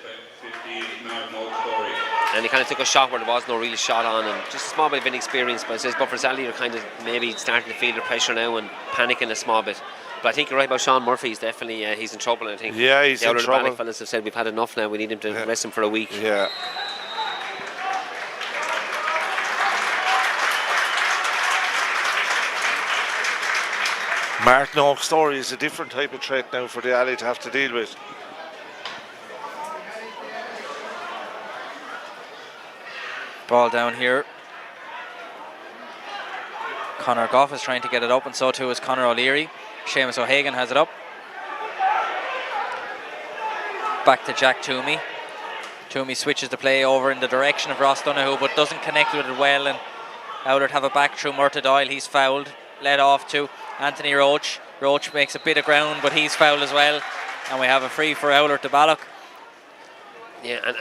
And he kind of took a shot where there was no real shot on, and just a small bit of inexperience. But it says Buffers Alley are kind of maybe starting to feel the pressure now and panicking a small bit. But I think you're right about Sean Murphy. He's definitely he's in trouble. I think. Yeah, he's in trouble. The fellas have said we've had enough now. We need him to rest him for a week. Yeah. Martin Oak's story is a different type of threat now for the Alley to have to deal with. Ball down here. Conor Goff is trying to get it up, and so too is Conor O'Leary. Seamus O'Hagan has it up. Back to Jack Toomey. Toomey switches the play over in the direction of Ross Donoghue, but doesn't connect with it well, and Owler have it back through Murtagh Doyle. He's fouled. Led off to Anthony Roach. Roach makes a bit of ground, but he's fouled as well, and we have a free for Owler to Ballock. Yeah, and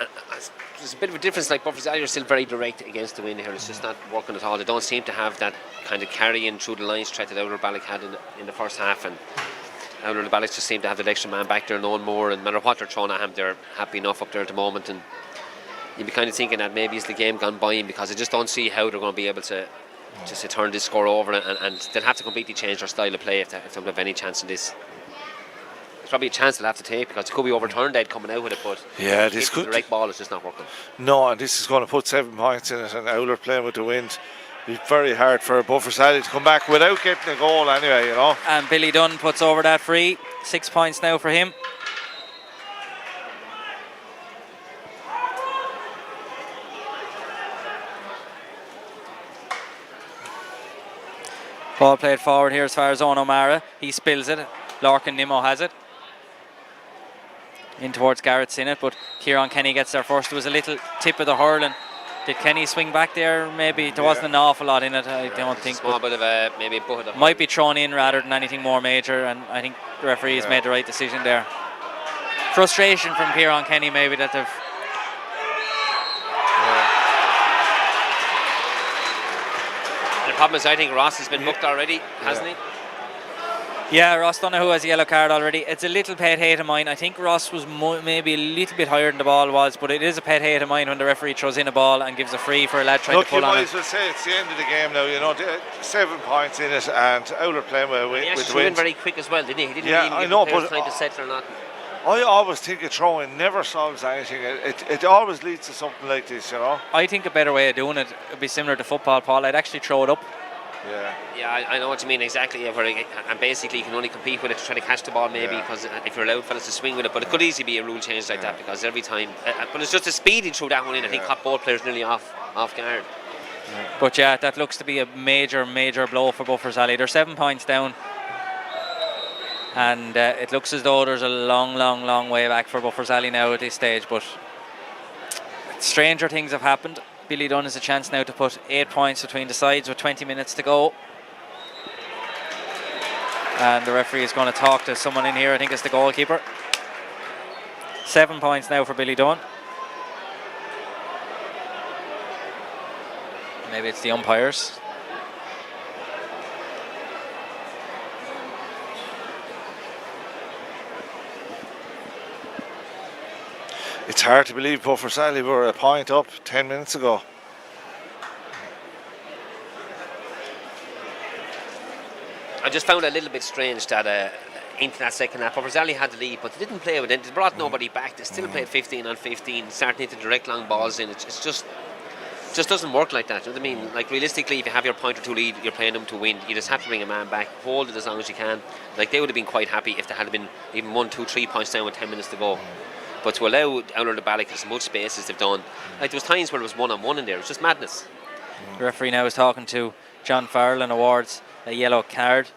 there's a bit of a difference. Like, Buffers Alley are still very direct against the win here. It's just not working at all. They don't seem to have that kind of carrying through the lines threat that Owler Ballock had in the first half, and Owler Ballock just seem to have that extra man back there, knowing more, and no matter what they're throwing at him, they're happy enough up there at the moment. And you'd be kind of thinking that maybe it's the game gone by him, because I just don't see how they're going to be able to just to turn this score over, and they'll have to completely change their style of play if they have any chance in this. It's probably a chance they'll have to take, because it could be overturned dead coming out with it, but yeah, this could. The direct ball is just not working. No, and this is going to put 7 points in it, and Owler playing with the wind. It'll be very hard for Buffers Alley to come back without getting a goal anyway, you know. And Billy Dunn puts over that free. 6 points now for him. Ball played forward here as far as Owen O'Mara. He spills it. Larkin Nimmo has it. In towards Garrett Sinnott, but Kieran Kenny gets there first. There was a little tip of the hurling. Did Kenny swing back there? Maybe there wasn't an awful lot in it. I don't think. Small bit of a maybe a butt of might be thrown in rather than anything more major, and I think the referee has made the right decision there. Frustration from Kieran Kenny maybe that they've. The problem is, I think Ross has been booked already, hasn't he? Yeah, Ross Donoghue has a yellow card already. It's a little pet hate of mine. I think Ross was maybe a little bit higher than the ball was, but it is a pet hate of mine when the referee throws in a ball and gives a free for a lad trying Look, to pull you on might it. as well say it's the end of the game now. 7 points in it, and Owler playing with He the actually wind. very quick as well, didn't he? He didn't Yeah, even I give know, the players but time to settle or nothing. I always think a throw-in never solves anything. It always leads to something like this, I think a better way of doing it would be similar to football, Paul. I'd actually throw it up. Yeah. Yeah, I know what you mean exactly. And basically, you can only compete with it to try to catch the ball, maybe, because if you're allowed fellas to swing with it. But it could easily be a rule change like that, because every time. But it's just the speed he threw that one in. I think caught both players nearly off guard. But yeah, that looks to be a major blow for Buffers Alley. They're 7 points down, and it looks as though there's a long way back for Buffers Alley now at this stage. But stranger things have happened. Billy Dunn has a chance now to put 8 points between the sides with 20 minutes to go. And the referee is going to talk to someone in here. I think it's the goalkeeper. 7 points now for Billy Dunn. Maybe it's the umpires. It's hard to believe Buffers Alley were a point up 10 minutes ago. I just found it a little bit strange that into that second half, Buffers Alley had the lead, but they didn't play with it. They brought nobody back. They still played 15 on 15, starting to direct long balls in. It's just doesn't work like that. You know what I mean? Like, realistically, if you have your point or two lead, you're playing them to win. You just have to bring a man back, hold it as long as you can. Like, they would have been quite happy if they had been even 1, 2, 3 points down with 10 minutes to go. But to allow Owler the Ballock as much space as they've done, like, there was times where it was 1-on-1 in there. It was just madness. The referee now is talking to John Farrell and awards a yellow card.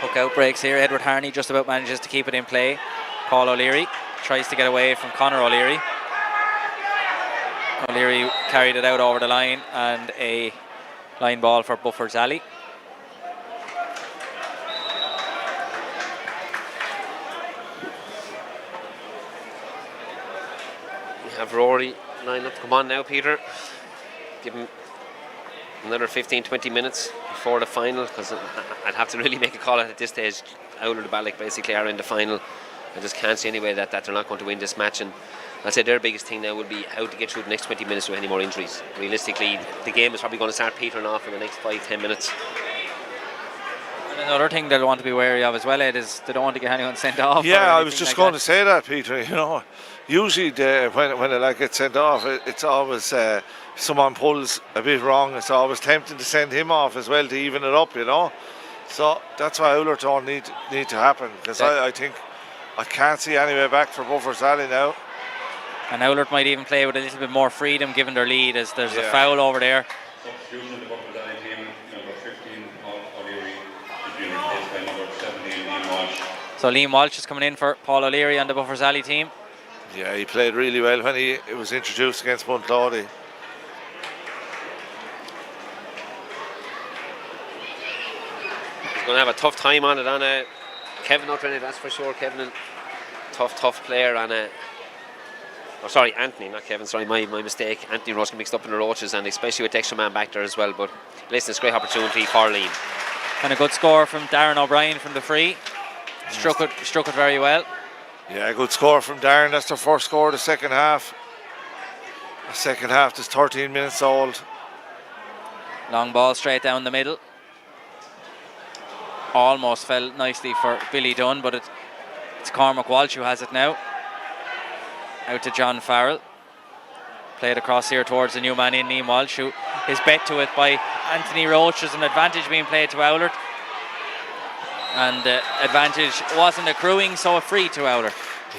Hook out breaks here. Edward Harney just about manages to keep it in play. Paul O'Leary tries to get away from Conor O'Leary. O'Leary carried it out over the line, and a line ball for Buffers Alley. We have Rory lined up. Come on now, Peter. Give him another 15-20 minutes before the final, because I'd have to really make a call at this stage. Owler the Ballock basically are in the final. I just can't see any way that they're not going to win this match, and I'd say their biggest thing now would be how to get through the next 20 minutes with any more injuries. Realistically, the game is probably going to start petering off in the next 5-10 minutes. And another thing they'll want to be wary of as well, Ed, is they don't want to get anyone sent off. Yeah, I was just going to say that, Peter. Usually when a lad gets sent off, it's always someone pulls a bit wrong. It's always tempting to send him off as well to even it up, So that's why Owler don't need to happen, because I think I can't see any way back for Buffers Alley now. And Owler might even play with a little bit more freedom given their lead, as there's a foul over there. Substitution of the Buffers Alley team, number 15, Paul O'Leary, is being replaced by number 17, Liam Walsh. So Liam Walsh is coming in for Paul O'Leary on the Buffers Alley team. Yeah, he played really well when he was introduced against Bunclody. He's going to have a tough time on it, Kevin O'Trenny, that's for sure. Kevin, tough player, and Anthony, not Kevin, sorry, my mistake. Anthony Rusk mixed up in the Roaches, and especially with the extra man back there as well. But listen, it's a great opportunity for Liam. And a good score from Darren O'Brien from the free. Struck it very well. Yeah, good score from Darren. That's their first score of the second half. The second half is 13 minutes old. Long ball straight down the middle. Almost fell nicely for Billy Dunn, but it's Cormac Walsh who has it now. Out to John Farrell. Played across here towards the new man in, Liam Walsh, who is bet to it by Anthony Roach. There's an advantage being played to Owler. And the advantage wasn't accruing, so a free to Owler.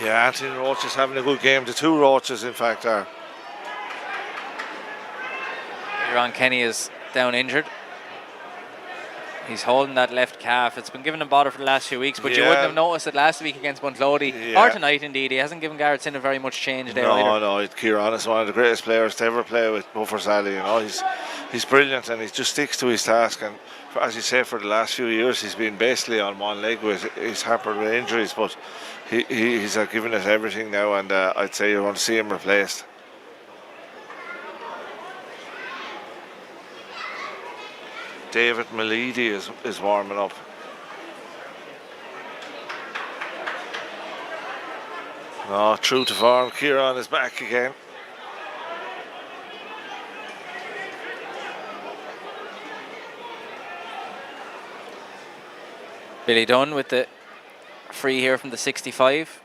Yeah, Anthony Roach is having a good game. The two Roaches, in fact, are. Ron Kenny is down injured. He's holding that left calf. It's been giving him bother for the last few weeks, but you Yeah. wouldn't have noticed it last week against Bunclody, Yeah. or tonight indeed. He hasn't given Garrett Sinnott very much change there No, either. Kieran is one of the greatest players to ever play with Buffers Alley. You know, he's brilliant and he just sticks to his task. And as you say, for the last few years, he's been basically on one leg he's hampered with injuries, but he's given us everything now, and I'd say you want to see him replaced. David Malidi is warming up. No, true to form, Kieran is back again. Billy Dunn with the free here from the 65.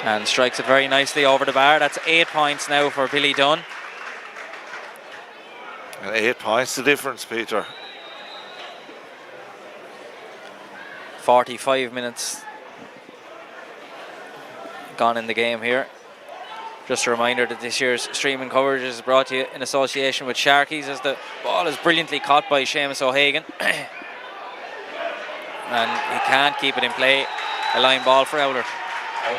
And strikes it very nicely over the bar. That's 8 points now for Billy Dunn. And 8 points the difference, Peter. 45 minutes gone in the game here. Just a reminder that this year's streaming coverage is brought to you in association with Sharkies, as the ball is brilliantly caught by Seamus O'Hagan. And he can't keep it in play. A line ball for Owler. I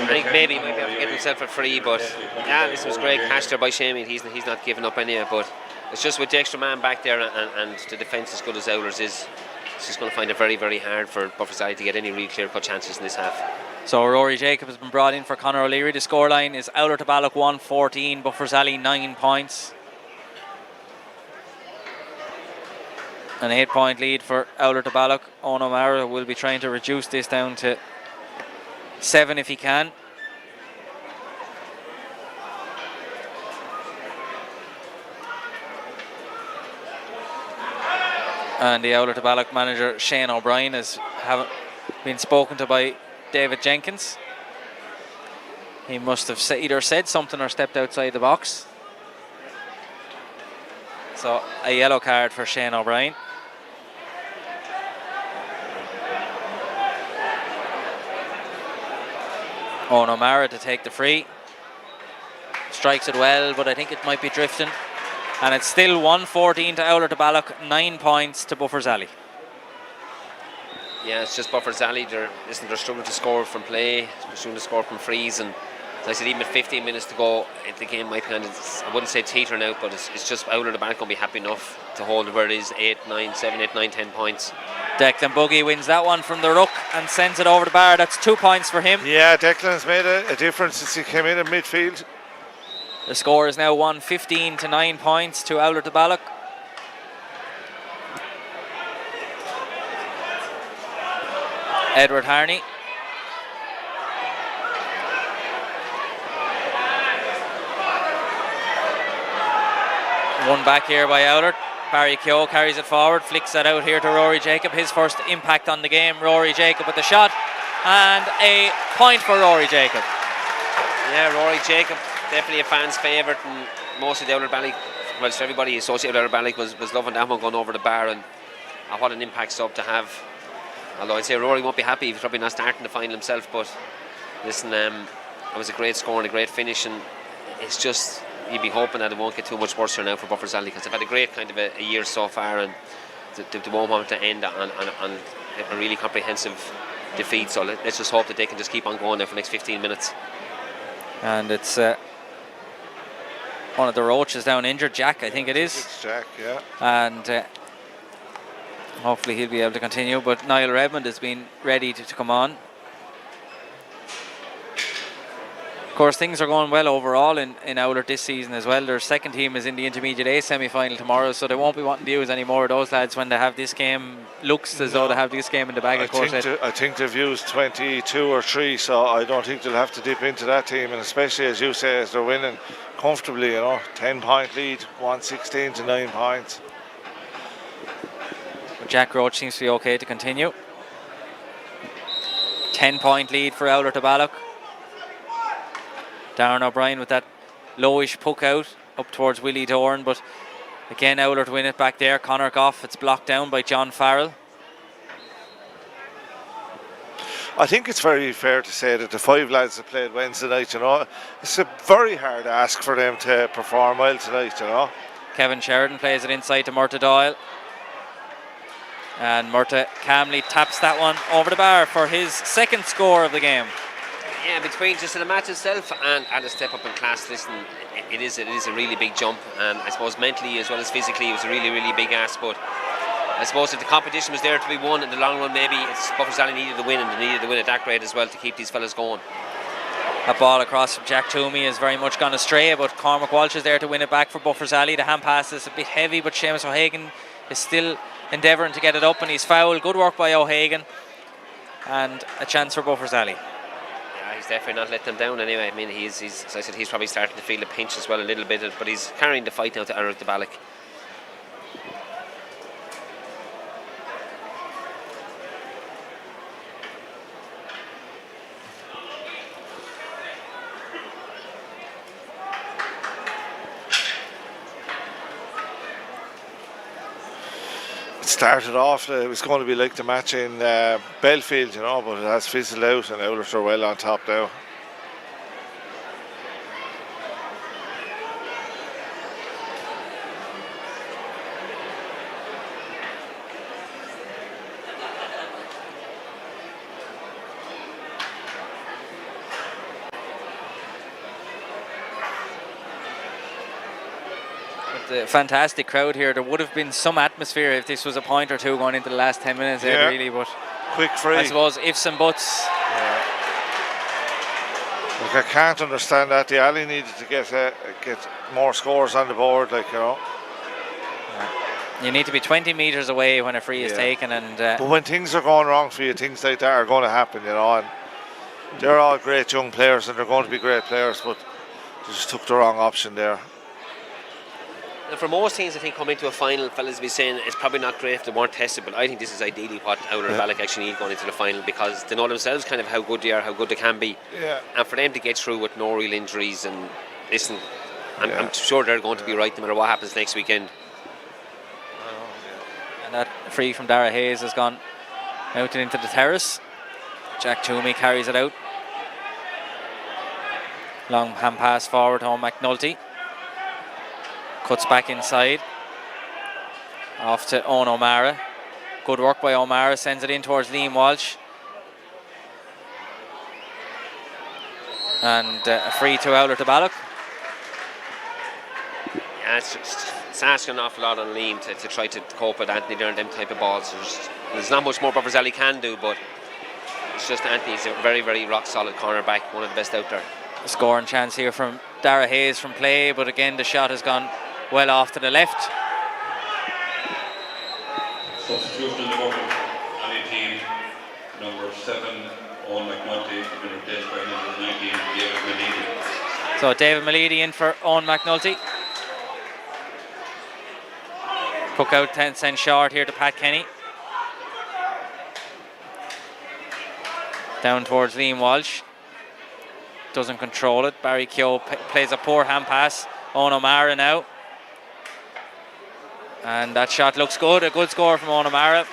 think maybe he might be able to get himself a free, but yeah, this was great catch there by Shamey. He's not giving up any of it, but it's just with the extra man back there and the defence as good as Owler's is, it's just going to find it very, very hard for Buffers Alley to get any real clear-cut chances in this half. So Rory Jacob has been brought in for Conor O'Leary. The scoreline is Owler to Ballock 1-14, Buffers Alley 9 points. An 8 point lead for Owler to Ballock. Owen O'Mara will be trying to reduce this down to 7 if he can. And the Owler to Ballock manager Shane O'Brien has been spoken to by David Jenkins. He must have either said something or stepped outside the box. So a yellow card for Shane O'Brien. Owen O'Mara to take the free. Strikes it well, but I think it might be drifting. And it's still 1-14 to Owler to Ballock, 9 points to Buffers Alley. Yeah, it's just Buffers Alley. They're struggling to score from play, they're struggling to score from frees, and as I said, even with 15 minutes to go, the game might be kind of, I wouldn't say teetering out, but it's just Owler to Ballock going to be happy enough to hold where it is, 8, 9, 7, 8, 9, 10 points. Declan Buggy wins that one from the ruck and sends it over the bar. That's 2 points for him. Yeah, Declan's made a difference since he came in midfield. The score is now 1-15 to 9 points to Owler to Ballock. Edward Harney. One back here by Owler. Barry Keogh carries it forward, flicks that out here to Rory Jacob. His first impact on the game. Rory Jacob with the shot. And a point for Rory Jacob. Yeah, Rory Jacob, definitely a fan's favourite, and most of the Owler Ballock, well, so everybody associated with Owler Ballock was loving that one going over the bar, and what an impact sub to have. Although I'd say Rory won't be happy, he's probably not starting the final himself, but listen, it was a great score and a great finish, and it's just, you'd be hoping that it won't get too much worse here now for Buffers Alley, because they've had a great kind of a year so far, and they won't want it to end on a really comprehensive defeat, so let's just hope that they can just keep on going there for the next 15 minutes. And it's one of the Roaches down injured, Jack, I think it is. It's Jack, yeah. And hopefully he'll be able to continue, but Niall Redmond has been ready to come on. Of course, things are going well overall in Owler this season as well. Their second team is in the Intermediate A semi-final tomorrow, so they won't be wanting to use any more of those lads when they have this game. Looks as though they have this game in the bag, of course. I think they've used 22 or 3, so I don't think they'll have to dip into that team, and especially as you say, as they're winning comfortably, 10 point lead, 1-16 to 9 points. But Jack Roach seems to be okay to continue. 10 point lead for Owler to Ballock. Darren O'Brien with that lowish puck out up towards Willie Dorn, but again Owler to win it back there. Conor Goff, it's blocked down by John Farrell. I think it's very fair to say that the 5 lads that played Wednesday night, it's a very hard ask for them to perform well tonight. Kevin Sheridan plays it inside to Murta Doyle. And Murta calmly taps that one over the bar for his second score of the game. Yeah, between just the match itself and a step up in class, listen, it is a really big jump, and I suppose mentally as well as physically it was a really, really big ask. But I suppose if the competition was there to be won in the long run, maybe it's Buffers needed the win, and they needed the win at that grade as well to keep these fellas going. That ball across from Jack Toomey has very much gone astray, but Cormac Walsh is there to win it back for Buffers Alley. The hand pass is a bit heavy, but Seamus O'Hagan is still endeavouring to get it up, and he's fouled. Good work by O'Hagan, and a chance for Buffers Alley. Yeah, he's definitely not let them down anyway. I mean, he's as I said, he's probably starting to feel the pinch as well a little bit, but he's carrying the fight now to Eric de Balloch. Started off, it was going to be like the match in Belfield, but it has fizzled out, and Owlers are well on top now. The fantastic crowd here. There would have been some atmosphere if this was a point or two going into the last 10 minutes, really, but quick free. I suppose ifs and buts. Yeah. Look, I can't understand that. The Alley needed to get more scores on the board, You need to be 20 metres away when a free is taken, and but when things are going wrong for you, things like that are going to happen, and they're all great young players, and they're going to be great players, but they just took the wrong option there. And for most teams, I think coming into a final, fellas will be saying it's probably not great if they weren't tested, but I think this is ideally what Owler and Balloch actually need going into the final, because they know themselves kind of how good they are, how good they can be. Yeah. And for them to get through with no real injuries, and listen, I'm sure they're going to be right no matter what happens next weekend. And that free from Dara Hayes has gone out and into the terrace. Jack Toomey carries it out. Long hand pass forward home McNulty. Cuts back inside. Off to Owen O'Mara. Good work by O'Mara. Sends it in towards Liam Walsh. And a free to Owler to Balloch. Yeah, it's asking an awful lot on Liam to try to cope with Anthony there and them type of balls. There's not much more Buffers Alley can do, but it's just Anthony's a very, very rock solid cornerback, one of the best out there. A scoring chance here from Dara Hayes from play, but again the shot has gone well off to the left. Substitution in the bottom, Alley team, number 7, Owen McNulty, been replaced by number 19, David Malidi. So David Malidi in for Owen McNulty. Puck out 10 cents short here to Pat Kenny. Down towards Liam Walsh. Doesn't control it. Barry Keogh plays a poor hand pass. Owen O'Mara now. And that shot looks good. A good score from Owen O'Mara.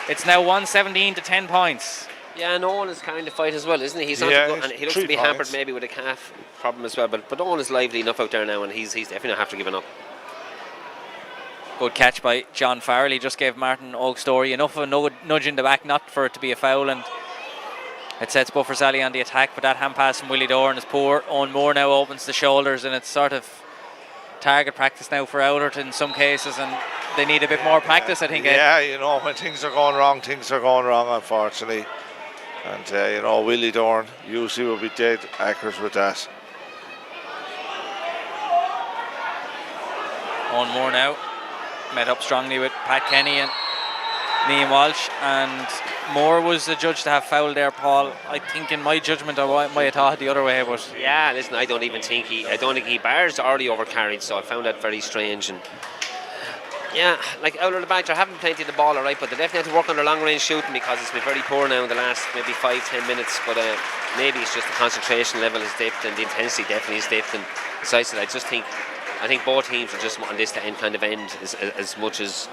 It's now 117 to 10 points. Yeah, and Owen is carrying the fight as well, isn't he? He's on to go, and he looks to be hampered maybe with a calf problem as well. But Owen is lively enough out there now, and he's definitely not after giving up. Good catch by John Farrell. He just gave Martin Oakstory enough of a nudge in the back not for it to be a foul, and it sets Buffers Alley on the attack. But that hand pass from Willie Doran is poor. Owen Moore now opens the shoulders, and it's sort of target practice now for Owlert in some cases, and they need a bit more practice, I think. Yeah, when things are going wrong, unfortunately. And Willie Doran usually will be dead accurate with that. Owen Moore now met up strongly with Pat Kenny and Liam Walsh, and Moore was the judge to have fouled there, Paul. I think in my judgment I might have thought the other way, but yeah, listen, I don't think he bars already overcarried, so I found that very strange. And yeah, like out of the back, they're having plenty of the ball, alright, but they definitely have to work on their long range shooting, because it's been very poor now in the last maybe 5-10 minutes. But maybe it's just the concentration level has dipped, and the intensity definitely has dipped. And besides that, I think both teams are just wanting this to end as much as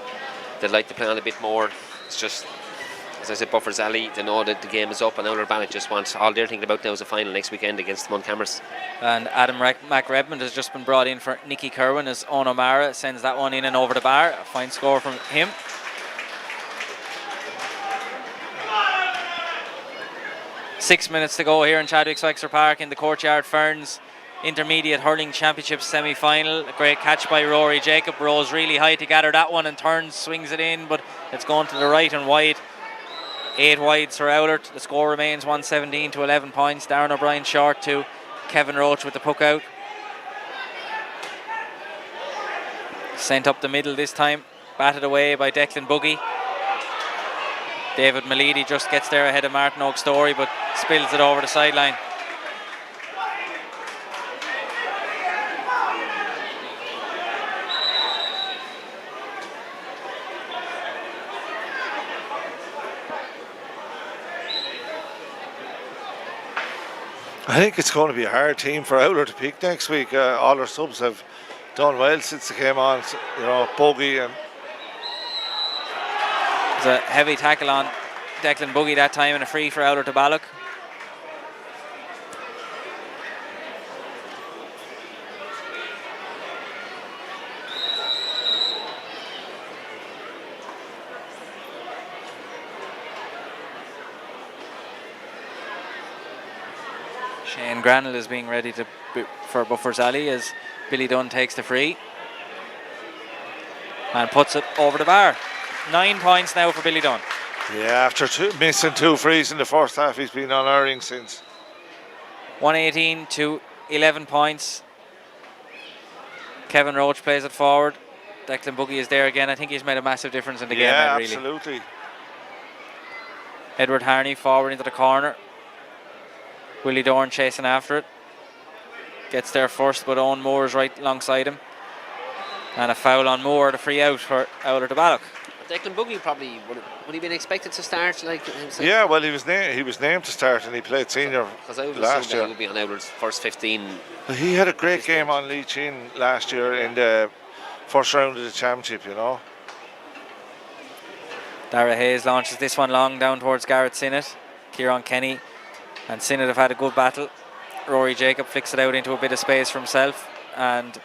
they'd like to play on a bit more. It's just as I said, Buffers Alley, they know that the game is up, and Outer Bannock just wants, all they're thinking about now is the final next weekend against Montcammers. And Adam McRedmond has just been brought in for Nicky Kerwin as Owen O'Mara sends that one in and over the bar. A fine score from him. Six minutes to go here in Chadwick's Wexford Park in the Courtyard Ferns Intermediate Hurling Championship semi-final. A great catch by Rory Jacob. Rose really high to gather that one and turns, swings it in, but it's going to the right and wide. 8 wides for Oulart. The score remains 117 to 11 points. Darren O'Brien short to Kevin Roach with the puck out. Sent up the middle this time. Batted away by Declan Buggy. David Malidi just gets there ahead of Martin Oak-Story, but spills it over the sideline. I think it's going to be a hard team for Oulart to pick next week. All our subs have done well since they came on. You know, Buggy and There's a heavy tackle on Declan Buggy that time and a free for Oulart to Balloch. Shane Granell is being ready for Buffers Alley as Billy Dunn takes the free and puts it over the bar. 9 points now for Billy Dunn. yeah, after missing 2 frees in the first half, he's been unerring since. 118 to 11 points. Kevin Roach plays it forward. Declan Buggy is there again. I think he's made a massive difference in the game. Yeah, Really. absolutely. Edward Harney forward into the corner. Willie Dorn chasing after it. Gets there first, but Owen Moore is right alongside him. And a foul on Moore, the free out for Oulart to Balloch. Declan Buggy probably would he been expected to start like himself? Yeah, well, he was named to start and he played senior Because I would last assume that year. he would be on Oulart's first 15. But he had a great game on Leach in last year in the first round of the championship, you know. Dara Hayes launches this one long down towards Garrett Sinnott. Kieran Kenny and Sinnott have had a good battle. Rory Jacob flicks it out into a bit of space for himself and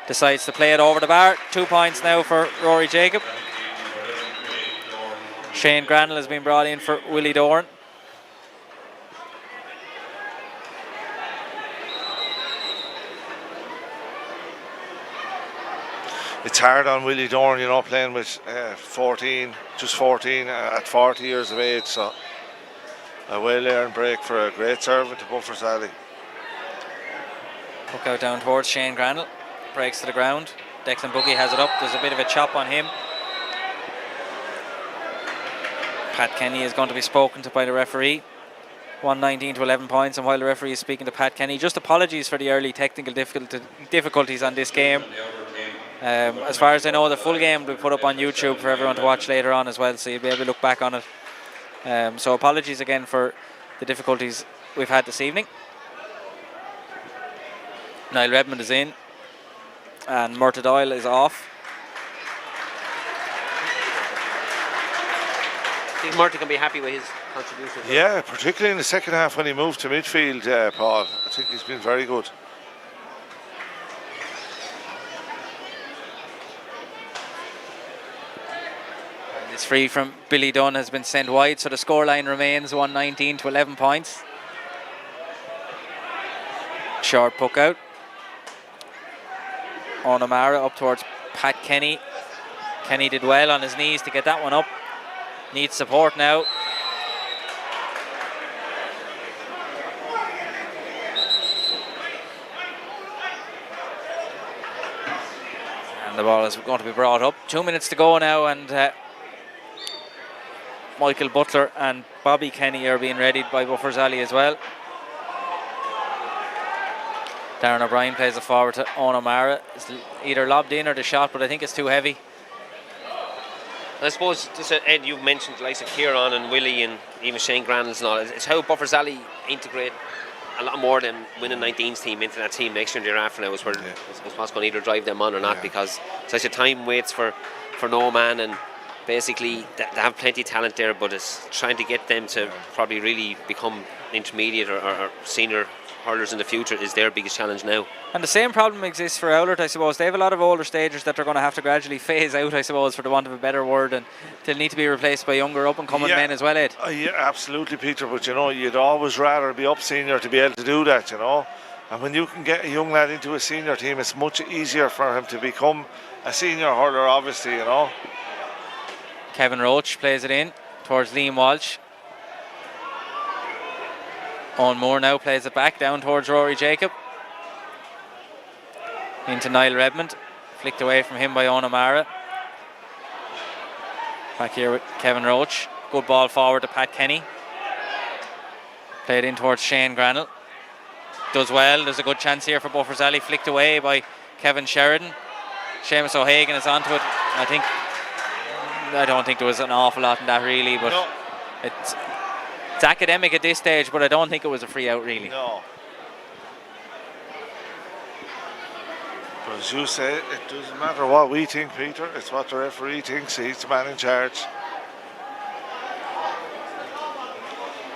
decides to play it over the bar. 2 points now for Rory Jacob. Shane Granell has been brought in for Willie Dorn. It's hard on Willie Dorn, you know, playing with 14 at 40 years of age, so a well-earned break for a great servant to Buffers Alley. Hook out down towards Shane Granell. Breaks to the ground. Declan Buggy has it up. There's a bit of a chop on him. Pat Kenny is going to be spoken to by the referee. 119 to 11 points, and while the referee is speaking to Pat Kenny, just apologies for the early technical difficulties on this game. As far as I know, the full game will be put up on YouTube for everyone to watch later on as well, so you'll be able to look back on it. So apologies again for the difficulties we've had this evening. Niall Redmond is in and Murta Doyle is off. I think Murta can be happy with his contribution. Yeah, particularly in the second half when he moved to midfield, Paul. I think he's been very good. This free from Billy Dunn has been sent wide, so the scoreline remains 119 to 11 points. Short puck out. O'Mara up towards Pat Kenny. Kenny did well on his knees to get that one up. Needs support now. And the ball is going to be brought up. 2 minutes to go now, and Michael Butler and Bobby Kenny are being readied by Buffers Alley as well. Darren O'Brien plays it forward to Owen O'Mara. It's either lobbed in or the shot, but I think it's too heavy. I suppose, just Ed, you mentioned the likes of Kieran and Willie and even Shane Granels and all. It's how Buffers Alley integrate a lot more than winning 19's team into that team next year and the year after now. Is where it's what's going to either drive them on or not, because, as I said, time waits for no man, and basically they have plenty of talent there, but it's trying to get them to probably really become intermediate or senior hurlers in the future is their biggest challenge now. And the same problem exists for Owlert, I suppose. They have a lot of older stagers that they're going to have to gradually phase out, I suppose, for the want of a better word, and they'll need to be replaced by younger up-and-coming men as well, Ed. Yeah, absolutely, Peter, but you know, you'd always rather be up senior to be able to do that, you know. And when you can get a young lad into a senior team, it's much easier for him to become a senior hurler, obviously, you know. Kevin Roach plays it in towards Liam Walsh. Owen Moore now plays it back down towards Rory Jacob. Into Niall Redmond. Flicked away from him by Owen O'Mara. Back here with Kevin Roach. Good ball forward to Pat Kenny. Played in towards Shane Granell. Does well. There's a good chance here for Buffers Alley. Flicked away by Kevin Sheridan. Seamus O'Hagan is onto it. I don't think there was an awful lot in that really, but no. It's academic at this stage, but I don't think it was a free out really. No. But as you say, it doesn't matter what we think, Peter. It's what the referee thinks. He's the man in charge.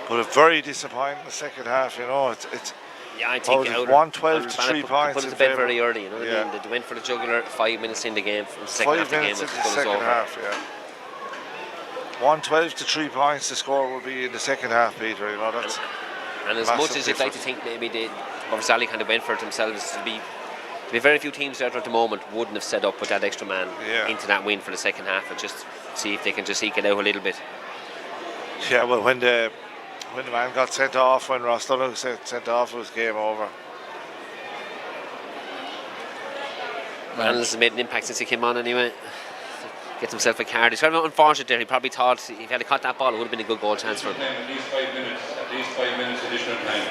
But it's very disappointing in the second half, you know. It's yeah, I think 112 to 3 points. Put it to bed very early, you know what I mean? They went for the jugular 5 minutes in the game. From the second 5 minutes half in the second half, yeah. 112 to 3 points the score will be in the second half, Peter, you know, that's and as much as you'd like to think maybe Sally kind of went for it themselves, to be very few teams out at the moment wouldn't have set up with that extra man into that win for the second half and just see if they can just eke it out a little bit. Yeah, well, when the man got sent off, when Ross Dunn was sent off, it was game over. Reynolds has made an impact since he came on anyway. Gets himself a card. He's kind of unfortunate there. He probably thought if he had caught that ball, it would have been a good goal chance for him. At least 5 minutes additional time.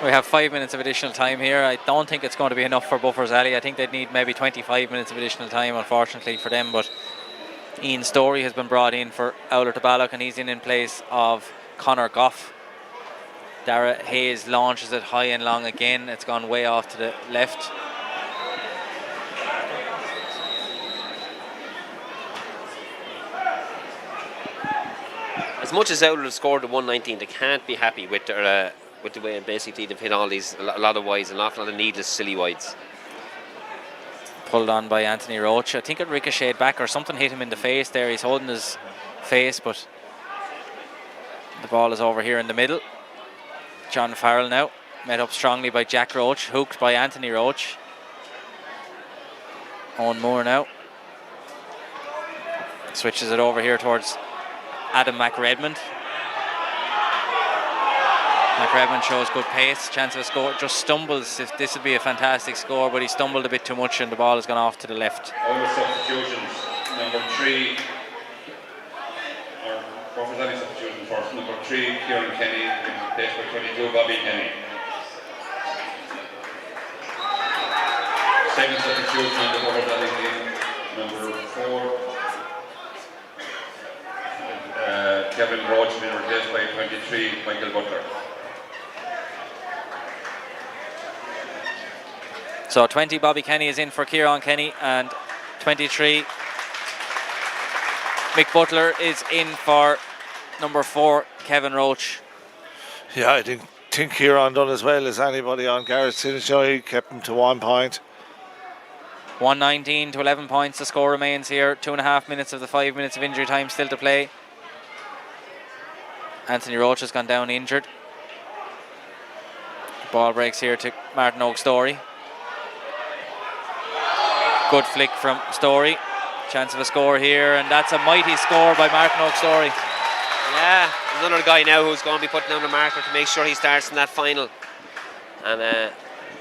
We have 5 minutes of additional time here. I don't think it's going to be enough for Buffers Alley. I think they'd need maybe 25 minutes of additional time, unfortunately, for them. But Ian Story has been brought in for Owler to Balloch, and he's in place of Conor Goff. Dara Hayes launches it high and long again. It's gone way off to the left. As much as Owler have scored the 119, they can't be happy with their with the way basically they've hit all these a lot of wides, an awful lot of needless silly wides. Pulled on by Anthony Roach. I think it ricocheted back or something hit him in the face there. He's holding his face, but the ball is over here in the middle. John Farrell now, met up strongly by Jack Roach, hooked by Anthony Roach. Owen Moore now. Switches it over here towards Adam McRedmond. McRedmond shows good pace, chance of a score, just stumbles. If this would be a fantastic score, but he stumbled a bit too much and the ball has gone off to the left. All substitutions, number 3, or Buffers Alley substitution first, number 3, Kieran Kenny, replaced by 22, Bobby Kenny. Second substitution on the Buffers Alley team, number 4, Kevin Roach, been replaced by 23, Michael Butler. So 20, Bobby Kenny is in for Kieran Kenny, and 23, Mick Butler is in for number 4, Kevin Roach. Yeah, I think Kieran done as well as anybody on Garrett's signature. He kept him to 1 point. 119 to 11 points the score remains here. 2.5 minutes of the 5 minutes of injury time still to play. Anthony Roach has gone down injured. Ball breaks here to Martin Oak Story. Good flick from Story. Chance of a score here, and that's a mighty score by Martin Oak Story. Yeah, there's another guy now who's going to be putting down the marker to make sure he starts in that final. And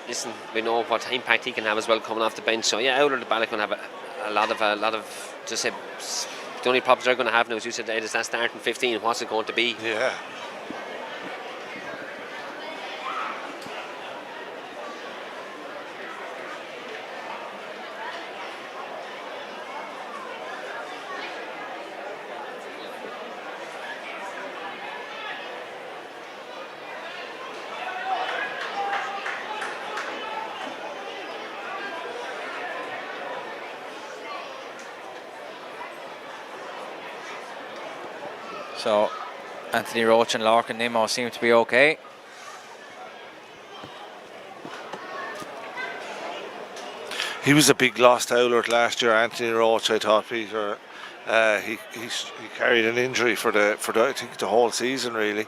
listen, we know what impact he can have as well coming off the bench. So yeah, Owler the Balloch going to have a lot of just say the only problems they're going to have now, as you said, Ed, is that starting 15. What's it going to be? Yeah. So Anthony Roach and Larkin Nimmo seem to be okay. He was a big loss to Oulart last year, Anthony Roach. I thought, Peter. He carried an injury for I think the whole season really.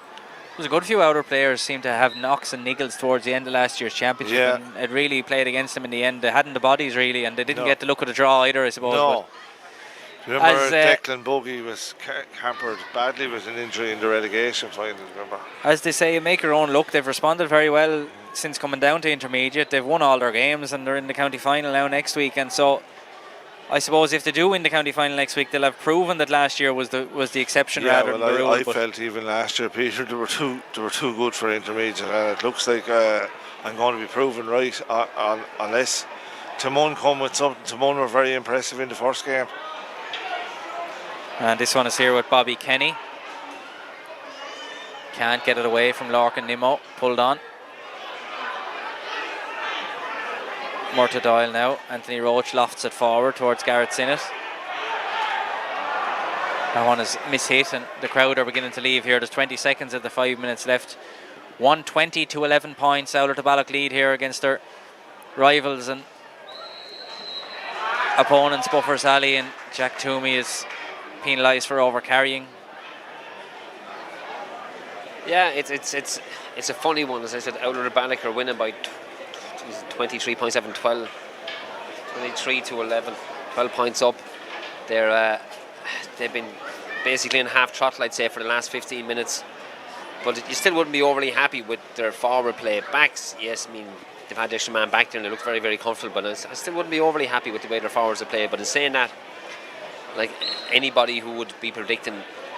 There's a good few outer players seem to have knocks and niggles towards the end of last year's championship. Yeah. And it really played against them in the end. They hadn't the bodies really, and they didn't No. get the look of the draw either, I suppose. No. Remember As, Declan Buggy was hampered badly with an injury in the relegation final, remember? As they say, you make your own luck. They've responded very well since coming down to intermediate. They've won all their games and they're in the county final now next week. And so I suppose if they do win the county final next week, they'll have proven that last year was the exception rather than the rule. I felt even last year, Peter, they were too good for intermediate, and it looks like I'm going to be proven right unless Timon come with something. Timon were very impressive in the first game. And this one is here with Bobby Kenny. Can't get it away from Larkin Nimmo. Pulled on. Murta Doyle now. Anthony Roach lofts it forward towards Garrett Sinnott. That one is mishit and the crowd are beginning to leave here. There's 20 seconds of the 5 minutes left. 120 to 11 points. Oulart Balloch lead here against their rivals and opponents. Buffers Alley and Jack Toomey is penalised for over carrying. Yeah, it's a funny one. As I said, Oulart Balloch are winning by 23 points, 12, 23 to 11, 12 points up. They've been basically in half throttle, I'd say, for the last 15 minutes. But you still wouldn't be overly happy with their forward play. Backs, yes, I mean, they've had the extra man back there and they look very, very comfortable. But I still wouldn't be overly happy with the way their forwards have played. But in saying that, like anybody who would be predicting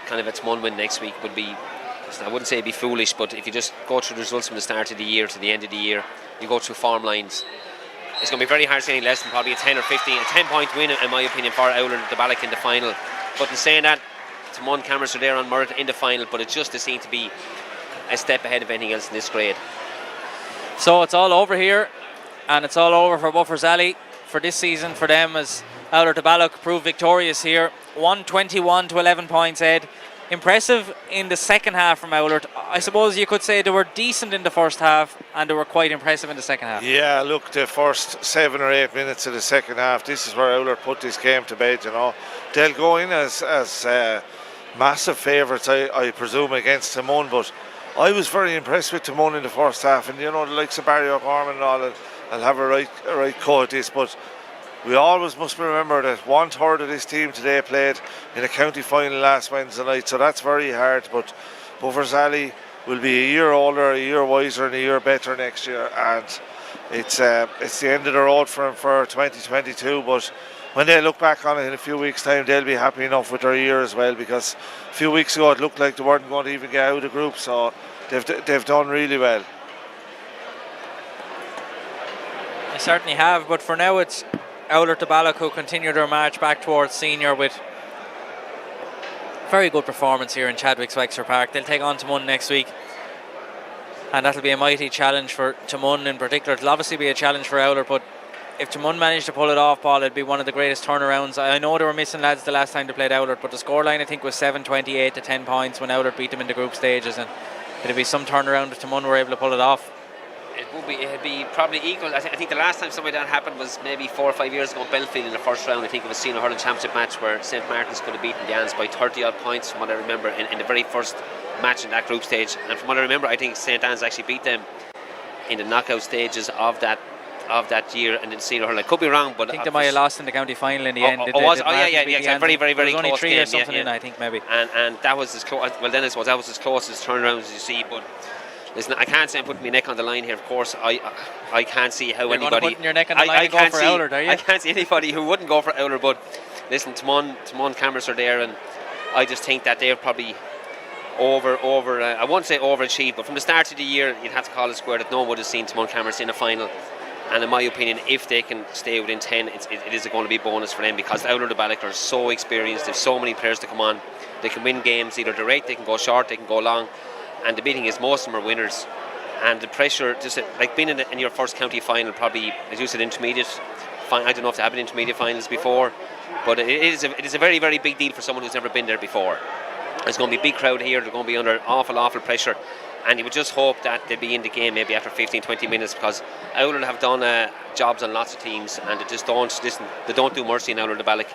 kind of a Timon win next week would be, I wouldn't say it'd be foolish, but if you just go through the results from the start of the year to the end of the year, you go through form lines, it's going to be very hard to say any less than probably a 10 or 15, a 10-point win in my opinion for Oulart Balloch in the final. But in saying that, Timon cameras are there on Murta in the final, but it just does seem to be a step ahead of anything else in this grade. So it's all over here, and it's all over for Buffers Alley for this season for them, as Oulart Balloch proved victorious here. 121 to 11 points, Ed. Impressive in the second half from Oulart. I suppose you could say they were decent in the first half and they were quite impressive in the second half. Yeah, look, the first 7 or 8 minutes of the second half, this is where Oulart put this game to bed, you know. They'll go in as massive favourites, I presume, against Timon, but I was very impressed with Timon in the first half, and you know, the likes of Barry O'Gorman and all, I'll have a right go at this, but we always must remember that 1/3 of this team today played in a county final last Wednesday night, so that's very hard. But Buffers Alley will be a year older, a year wiser, and a year better next year, and it's the end of the road for them for 2022. But when they look back on it in a few weeks' time, they'll be happy enough with their year as well, because a few weeks ago it looked like they weren't going to even get out of the group, so they've done really well. They certainly have, but for now it's Oulart Balloch who continue their march back towards senior with very good performance here in Chadwick's Wexford Park. They'll take on Timon next week, and that'll be a mighty challenge for Timon in particular. It'll obviously be a challenge for Oulart, but if Timon managed to pull it off, Paul, it'd be one of the greatest turnarounds. I know they were missing lads the last time they played Oulart, but the scoreline I think was 7-28 to 10 points when Oulart beat them in the group stages, and it'd be some turnaround if Timon were able to pull it off. It'd be probably equal. I think the last time something like that happened was maybe 4 or 5 years ago in Belfield in the first round. I think it was Senior Hurling Championship match where St Martin's could have beaten the Ans by 30 odd points from what I remember in the very first match in that group stage. And from what I remember, I think St Anne's actually beat them in the knockout stages of that year, and then Senior Hurling. I could be wrong, but I think they might have lost in the county final in the end. Yeah, very, very, very only close 3 game, or something in, I think, maybe. And that was as close. Well, then I suppose that was as close as turnarounds as you see, but. Listen, I can't say I'm putting my neck on the line here. Of course, I can't see how anybody. Putting your neck on the line and go for Oulart, are you? I can't see anybody who wouldn't go for Oulart. But listen, Timon cameras are there, and I just think that they're probably over. I won't say overachieved, but from the start of the year, you'd have to call it square that no one would have seen Timon cameras in a final. And in my opinion, if they can stay within 10, it is going to be a bonus for them, because Oulart Balloch are so experienced. They have so many players to come on. They can win games either direct, they can go short, they can go long. And the meeting is most of them are winners, and the pressure, just like being in your first county final, probably as you said, intermediate. I don't know if they have been intermediate finals before, but it is a very, very big deal for someone who's never been there before. There's going to be a big crowd here. They're going to be under awful pressure. And you would just hope that they'll be in the game maybe after 15-20 minutes, because Ireland have done jobs on lots of teams, and they just don't listen. They don't do mercy in Ireland Balloch.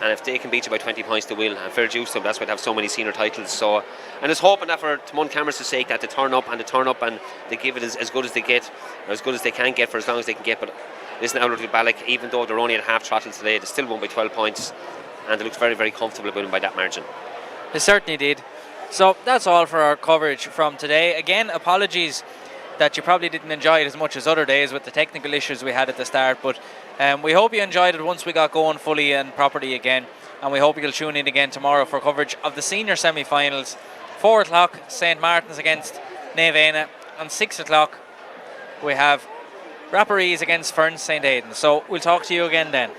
And if they can beat you by 20 points, they will. And fair dues to them. That's why they have so many senior titles. So, and it's hoping that for Timon Cameron's sake that they turn up and they give it as good as they get, or as good as they can get, for as long as they can get. But listen, Ireland Balloch, even though they're only at half throttle today, they still won by 12 points, and they looked very, very comfortable about them by that margin. They certainly did. So that's all for our coverage from today. Again, apologies that you probably didn't enjoy it as much as other days with the technical issues we had at the start, but we hope you enjoyed it once we got going fully and properly again, and we hope you'll tune in again tomorrow for coverage of the senior semi-finals. 4 o'clock, St. Martin's against Nevena, and 6 o'clock we have Rapparees against Ferns St. Aidan. So we'll talk to you again then.